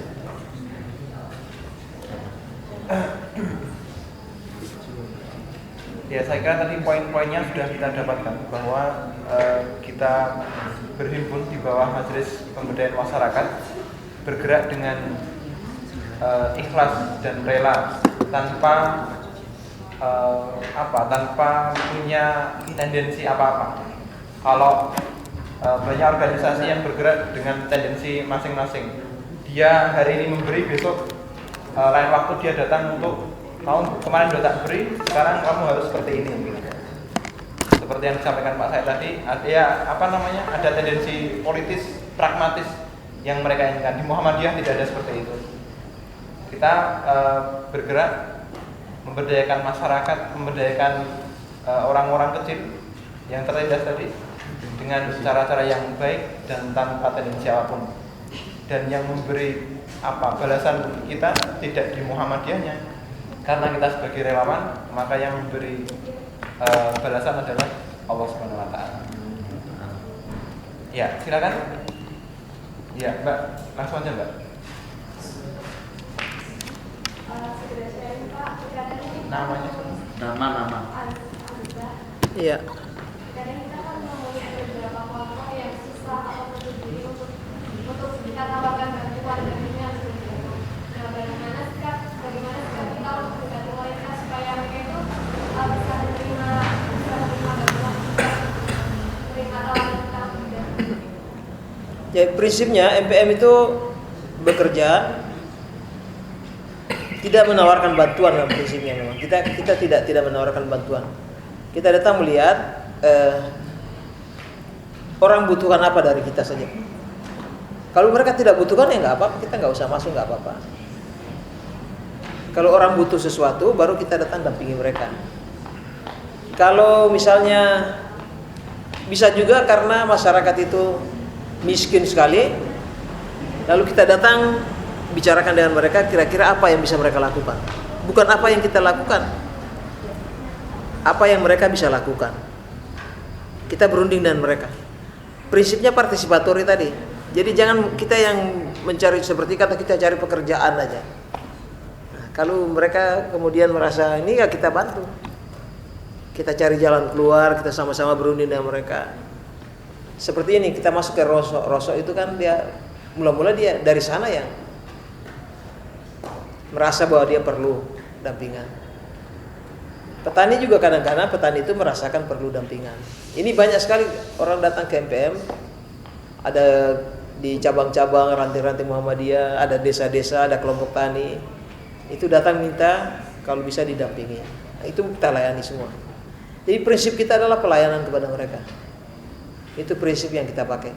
Ya, saya kira tadi poin-poinnya sudah kita dapatkan bahwa kita berhimpun di bawah Majelis Pemberdayaan Masyarakat, bergerak dengan ikhlas dan rela tanpa tanpa punya tendensi apa-apa. Kalau banyak organisasi yang bergerak dengan tendensi masing-masing, dia hari ini memberi, besok lain waktu dia datang untuk tahun kemarin udah tak beri, sekarang kamu harus seperti ini. Seperti yang disampaikan Pak Said tadi, ada tendensi politis pragmatis yang mereka inginkan. Di Muhammadiyah tidak ada seperti itu. Kita bergerak memberdayakan masyarakat, memberdayakan orang-orang kecil yang tertindas tadi dengan cara-cara yang baik dan tanpa tendensi apapun. Dan yang memberi balasan kita tidak di Muhammadiyahnya, karena kita sebagai relawan, maka yang memberi balasan adalah Allah Subhanahu wa taala. Ya, silakan. Ya, Mbak, langsung aja, Mbak. Namanya Nama. Iya. Kadang kita kan menemui ada beberapa kelompok yang susah atau menuntut diri untuk kita tawarkan bantuan dan ini harus begitu. Nah, bagaimana sikap kita untuk mendekati mereka supaya mereka itu bisa menerima bantuan, menerima tawaran kita tidak. Jadi prinsipnya MPM itu bekerja tidak menawarkan bantuan dalam prinsipnya. Memang kita tidak menawarkan bantuan. Kita datang melihat orang butuhkan apa dari kita saja. Kalau mereka tidak butuhkan ya nggak apa-apa, kita nggak usah masuk, nggak apa-apa. Kalau orang butuh sesuatu, baru kita datang dampingi mereka. Kalau misalnya bisa juga karena masyarakat itu miskin sekali, lalu kita datang bicarakan dengan mereka, kira-kira apa yang bisa mereka lakukan. Bukan apa yang kita lakukan, apa yang mereka bisa lakukan. Kita berunding dengan mereka. Prinsipnya partisipatori tadi. Jadi jangan kita yang mencari, seperti kata kita cari pekerjaan aja. Nah, kalau mereka kemudian merasa ini, ya kita bantu. Kita cari jalan keluar, kita sama-sama berunding dengan mereka. Seperti ini, kita masuk ke Rosso itu kan dia mula-mula dia dari sana yang merasa bahwa dia perlu dampingan. Petani juga kadang-kadang petani itu merasakan perlu dampingan. Ini banyak sekali orang datang ke MPM, ada di cabang-cabang ranting-ranting Muhammadiyah, ada desa-desa, ada kelompok tani, itu datang minta kalau bisa didampingi. Nah, itu kita layani semua. Jadi prinsip kita adalah pelayanan kepada mereka. Itu prinsip yang kita pakai.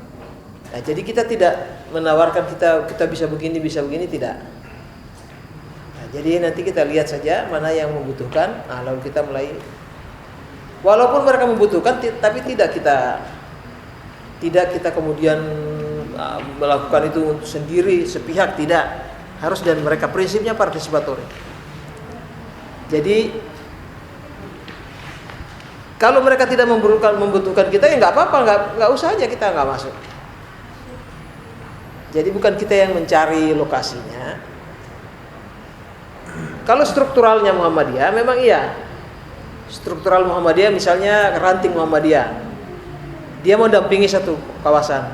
Nah, jadi kita tidak menawarkan kita bisa begini tidak. Nah, jadi nanti kita lihat saja mana yang membutuhkan. Nah, lalu kita mulai. Walaupun mereka membutuhkan, tapi tidak kita kemudian melakukan itu untuk sendiri, sepihak, tidak. Harus dan mereka prinsipnya partisipatori. Jadi kalau mereka tidak membutuhkan kita, ya nggak apa-apa, nggak usah aja, kita nggak masuk. Jadi bukan kita yang mencari lokasinya. Kalau strukturalnya Muhammadiyah, memang iya. Struktural Muhammadiyah misalnya ranting Muhammadiyah, dia mau dampingi satu kawasan,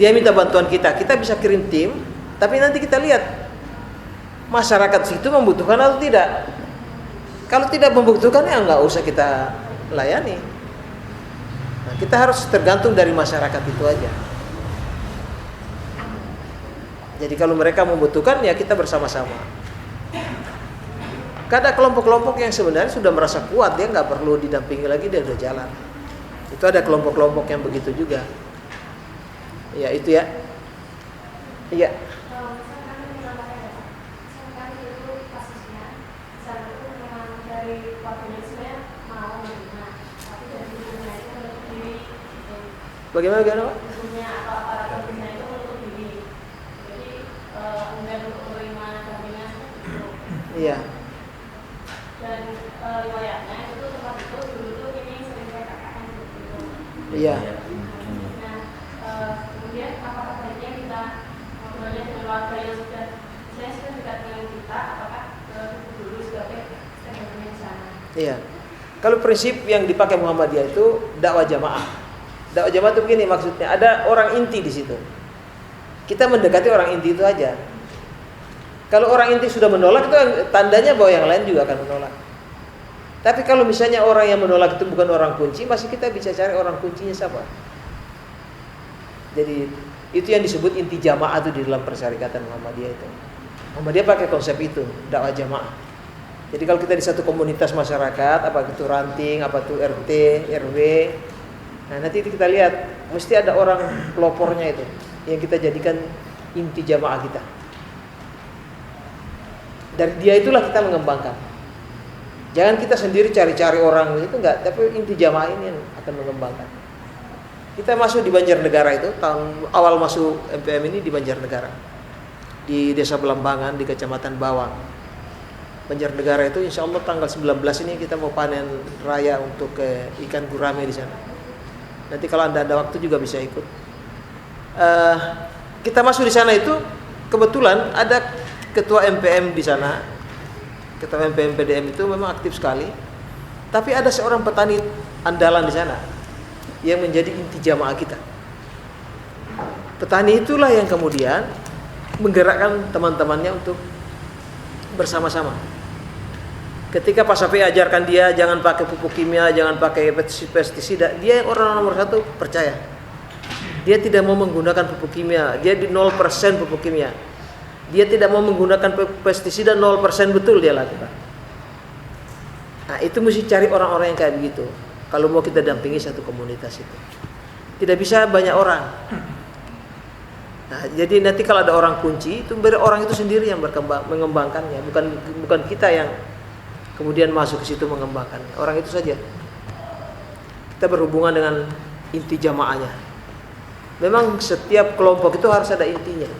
dia minta bantuan kita bisa kirim tim, tapi nanti kita lihat masyarakat situ membutuhkan atau tidak. Kalau tidak membutuhkan, ya nggak usah kita layani. Nah, kita harus tergantung dari masyarakat itu aja. Jadi kalau mereka membutuhkan, ya kita bersama-sama. Ada kelompok-kelompok yang sebenarnya sudah merasa kuat, dia nggak perlu didampingi lagi, dia udah jalan. Itu ada kelompok-kelompok yang begitu juga. Ya itu ya. Iya. Kalau misalkan menambahkan ya Pak, misalkan itu kasusnya, misalkan itu memang dari waktunya sebenarnya mau menerima, tapi dari ibunya itu menutup diri, gitu. Bagaimana Pak? Ibunya atau aparat ibunya itu menutup diri, jadi enggan untuk menerima dampingan seperti itu. Iya. Dan riwayatnya itu tempat itu dulu tuh ini sering saya katakan seperti itu. Iya. Nah, kemudian apakah baiknya kita ngobrolnya dengan warga yang sudah dekat dengan kita, apakah dulu sebagai stakeholder di sana? Iya. Kalau prinsip yang dipakai Muhammadiyah itu dakwah jamaah. Dakwah jamaah itu begini maksudnya, ada orang inti di situ. Kita mendekati orang inti itu aja. Kalau orang inti sudah menolak itu tandanya bahwa yang lain juga akan menolak. Tapi kalau misalnya orang yang menolak itu bukan orang kunci, masih kita bisa cari orang kuncinya siapa. Jadi itu yang disebut inti jamaah itu di dalam persyarikatan Muhammadiyah itu. Muhammadiyah pakai konsep itu, dakwah jamaah. Jadi kalau kita di satu komunitas masyarakat, apa itu ranting, apa itu RT, RW, nah nanti kita lihat mesti ada orang pelopornya itu yang kita jadikan inti jamaah kita. Dari dia itulah kita mengembangkan. Jangan kita sendiri cari-cari orang itu enggak, tapi inti jamaah ini yang akan mengembangkan. Kita masuk di Banjarnegara itu, tahun awal masuk MPM ini di Banjarnegara. Di Desa Belambangan, di Kecamatan Bawang. Banjarnegara itu insya Allah tanggal 19 ini kita mau panen raya untuk ikan gurame di sana. Nanti kalau Anda ada waktu juga bisa ikut. Kita masuk di sana itu kebetulan ada ketua MPM di sana. Ketua MPM PDM itu memang aktif sekali. Tapi ada seorang petani andalan di sana yang menjadi inti jamaah kita. Petani itulah yang kemudian menggerakkan teman-temannya untuk bersama-sama. Ketika Pak Safi ajarkan dia jangan pakai pupuk kimia, jangan pakai pestisida, dia yang orang nomor satu percaya. Dia tidak mau menggunakan pupuk kimia, dia di 0% pupuk kimia. Dia tidak mau menggunakan pestisida 0% betul dia lakukan. Nah, itu mesti cari orang-orang yang kayak begitu. Kalau mau kita dampingi satu komunitas itu. Tidak bisa banyak orang. Nah, jadi nanti kalau ada orang kunci, itu orang itu sendiri yang mengembangkannya, bukan kita yang kemudian masuk ke situ mengembangkan. Orang itu saja. Kita berhubungan dengan inti jamaahnya. Memang setiap kelompok itu harus ada intinya.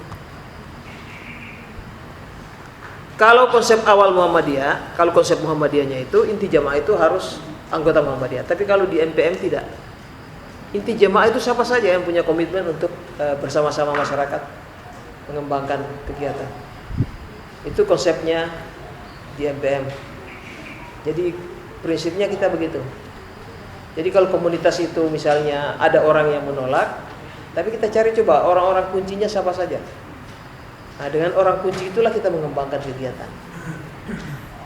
Kalau konsep awal Muhammadiyah, kalau konsep Muhammadiyahnya itu inti jamaah itu harus anggota Muhammadiyah. Tapi kalau di MPM tidak. Inti jamaah itu siapa saja yang punya komitmen untuk bersama-sama masyarakat mengembangkan kegiatan. Itu konsepnya di MPM. Jadi prinsipnya kita begitu. Jadi kalau komunitas itu misalnya ada orang yang menolak, tapi kita cari coba orang-orang kuncinya siapa saja. Nah, dengan orang kunci itulah kita mengembangkan kegiatan.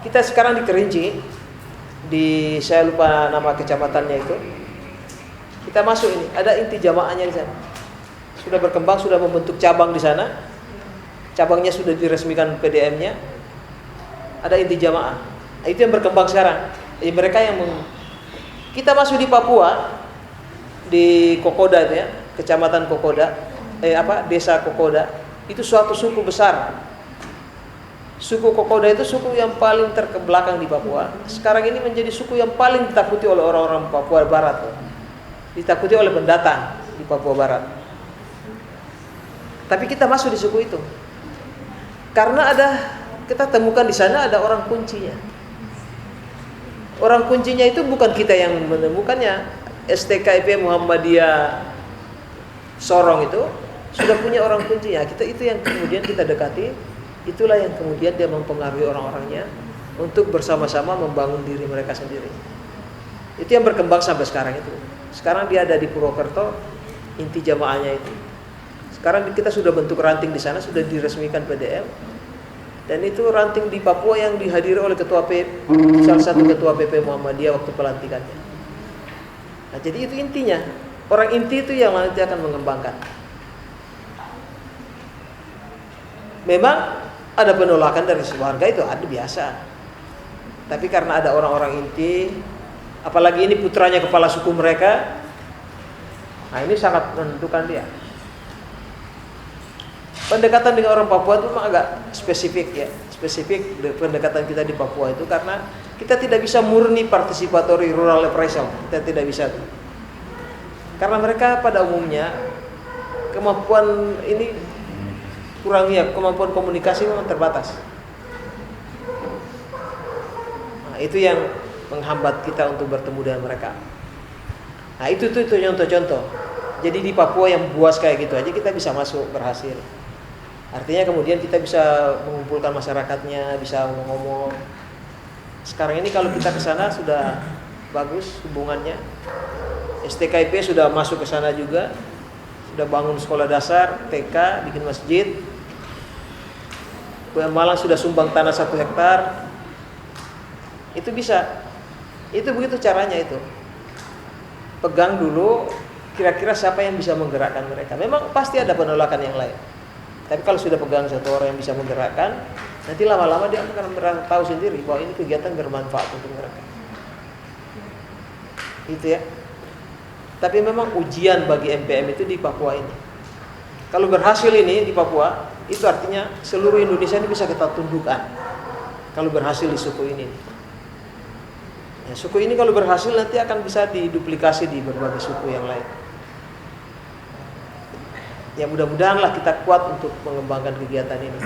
Kita sekarang di Kerinci, saya lupa nama kecamatannya itu. Kita masuk ini, ada inti jamaahnya di sana. Sudah berkembang, sudah membentuk cabang di sana. Cabangnya sudah diresmikan PDM-nya. Ada inti jamaah. Nah, itu yang berkembang sekarang. Mereka yang kita masuk di Papua, di Kokoda itu ya, kecamatan Kokoda, desa Kokoda. Itu suatu suku besar. Suku Kokoda itu suku yang paling terbelakang di Papua. Sekarang ini menjadi suku yang paling ditakuti oleh orang-orang Papua Barat. Ditakuti oleh pendatang di Papua Barat. Tapi kita masuk di suku itu. Karena kita temukan di sana ada orang kuncinya. Orang kuncinya itu bukan kita yang menemukannya. STKIP Muhammadiyah Sorong itu sudah punya orang kuncinya. Kita itu yang kemudian kita dekati. Itulah yang kemudian dia mempengaruhi orang-orangnya untuk bersama-sama membangun diri mereka sendiri. Itu yang berkembang sampai sekarang itu. Sekarang dia ada di Purwokerto, inti jamaahnya itu. Sekarang kita sudah bentuk ranting di sana, sudah diresmikan PDM. Dan itu ranting di Papua yang dihadiri oleh salah satu ketua PP Muhammadiyah waktu pelantikannya. Nah, jadi itu intinya. Orang inti itu yang nanti akan mengembangkan. Memang ada penolakan dari warga itu ada biasa. Tapi karena ada orang-orang inti, apalagi ini putranya kepala suku mereka, nah ini sangat menentukan dia. pendekatan dengan orang Papua itu memang agak spesifik ya. Spesifik pendekatan kita di Papua itu karena kita tidak bisa murni participatory rural appraisal. Kita tidak bisa. Karena mereka pada umumnya kemampuan ini kurang ya, kemampuan komunikasi memang terbatas. Nah, itu yang menghambat kita untuk bertemu dengan mereka. Nah, itu contoh-contoh. Jadi di Papua yang buas kayak gitu aja kita bisa masuk, berhasil. Artinya kemudian kita bisa mengumpulkan masyarakatnya, bisa ngomong. Sekarang ini kalau kita ke sana sudah bagus hubungannya. STKIP sudah masuk ke sana juga. Sudah bangun sekolah dasar, TK, bikin masjid. Malang sudah sumbang tanah 1 hektar. Itu bisa. Itu begitu caranya itu. Pegang dulu, kira-kira siapa yang bisa menggerakkan mereka. Memang pasti ada penolakan yang lain. Tapi kalau sudah pegang satu orang yang bisa menggerakkan, nanti lama-lama dia akan tahu sendiri bahwa ini kegiatan bermanfaat untuk mereka. Itu ya. Tapi memang ujian bagi MPM itu di Papua ini. Kalau berhasil ini di Papua, itu artinya seluruh Indonesia ini bisa kita tundukkan. Kalau berhasil di suku ini. Ya, suku ini kalau berhasil nanti akan bisa diduplikasi di berbagai suku yang lain. Ya mudah-mudahanlah kita kuat untuk mengembangkan kegiatan ini.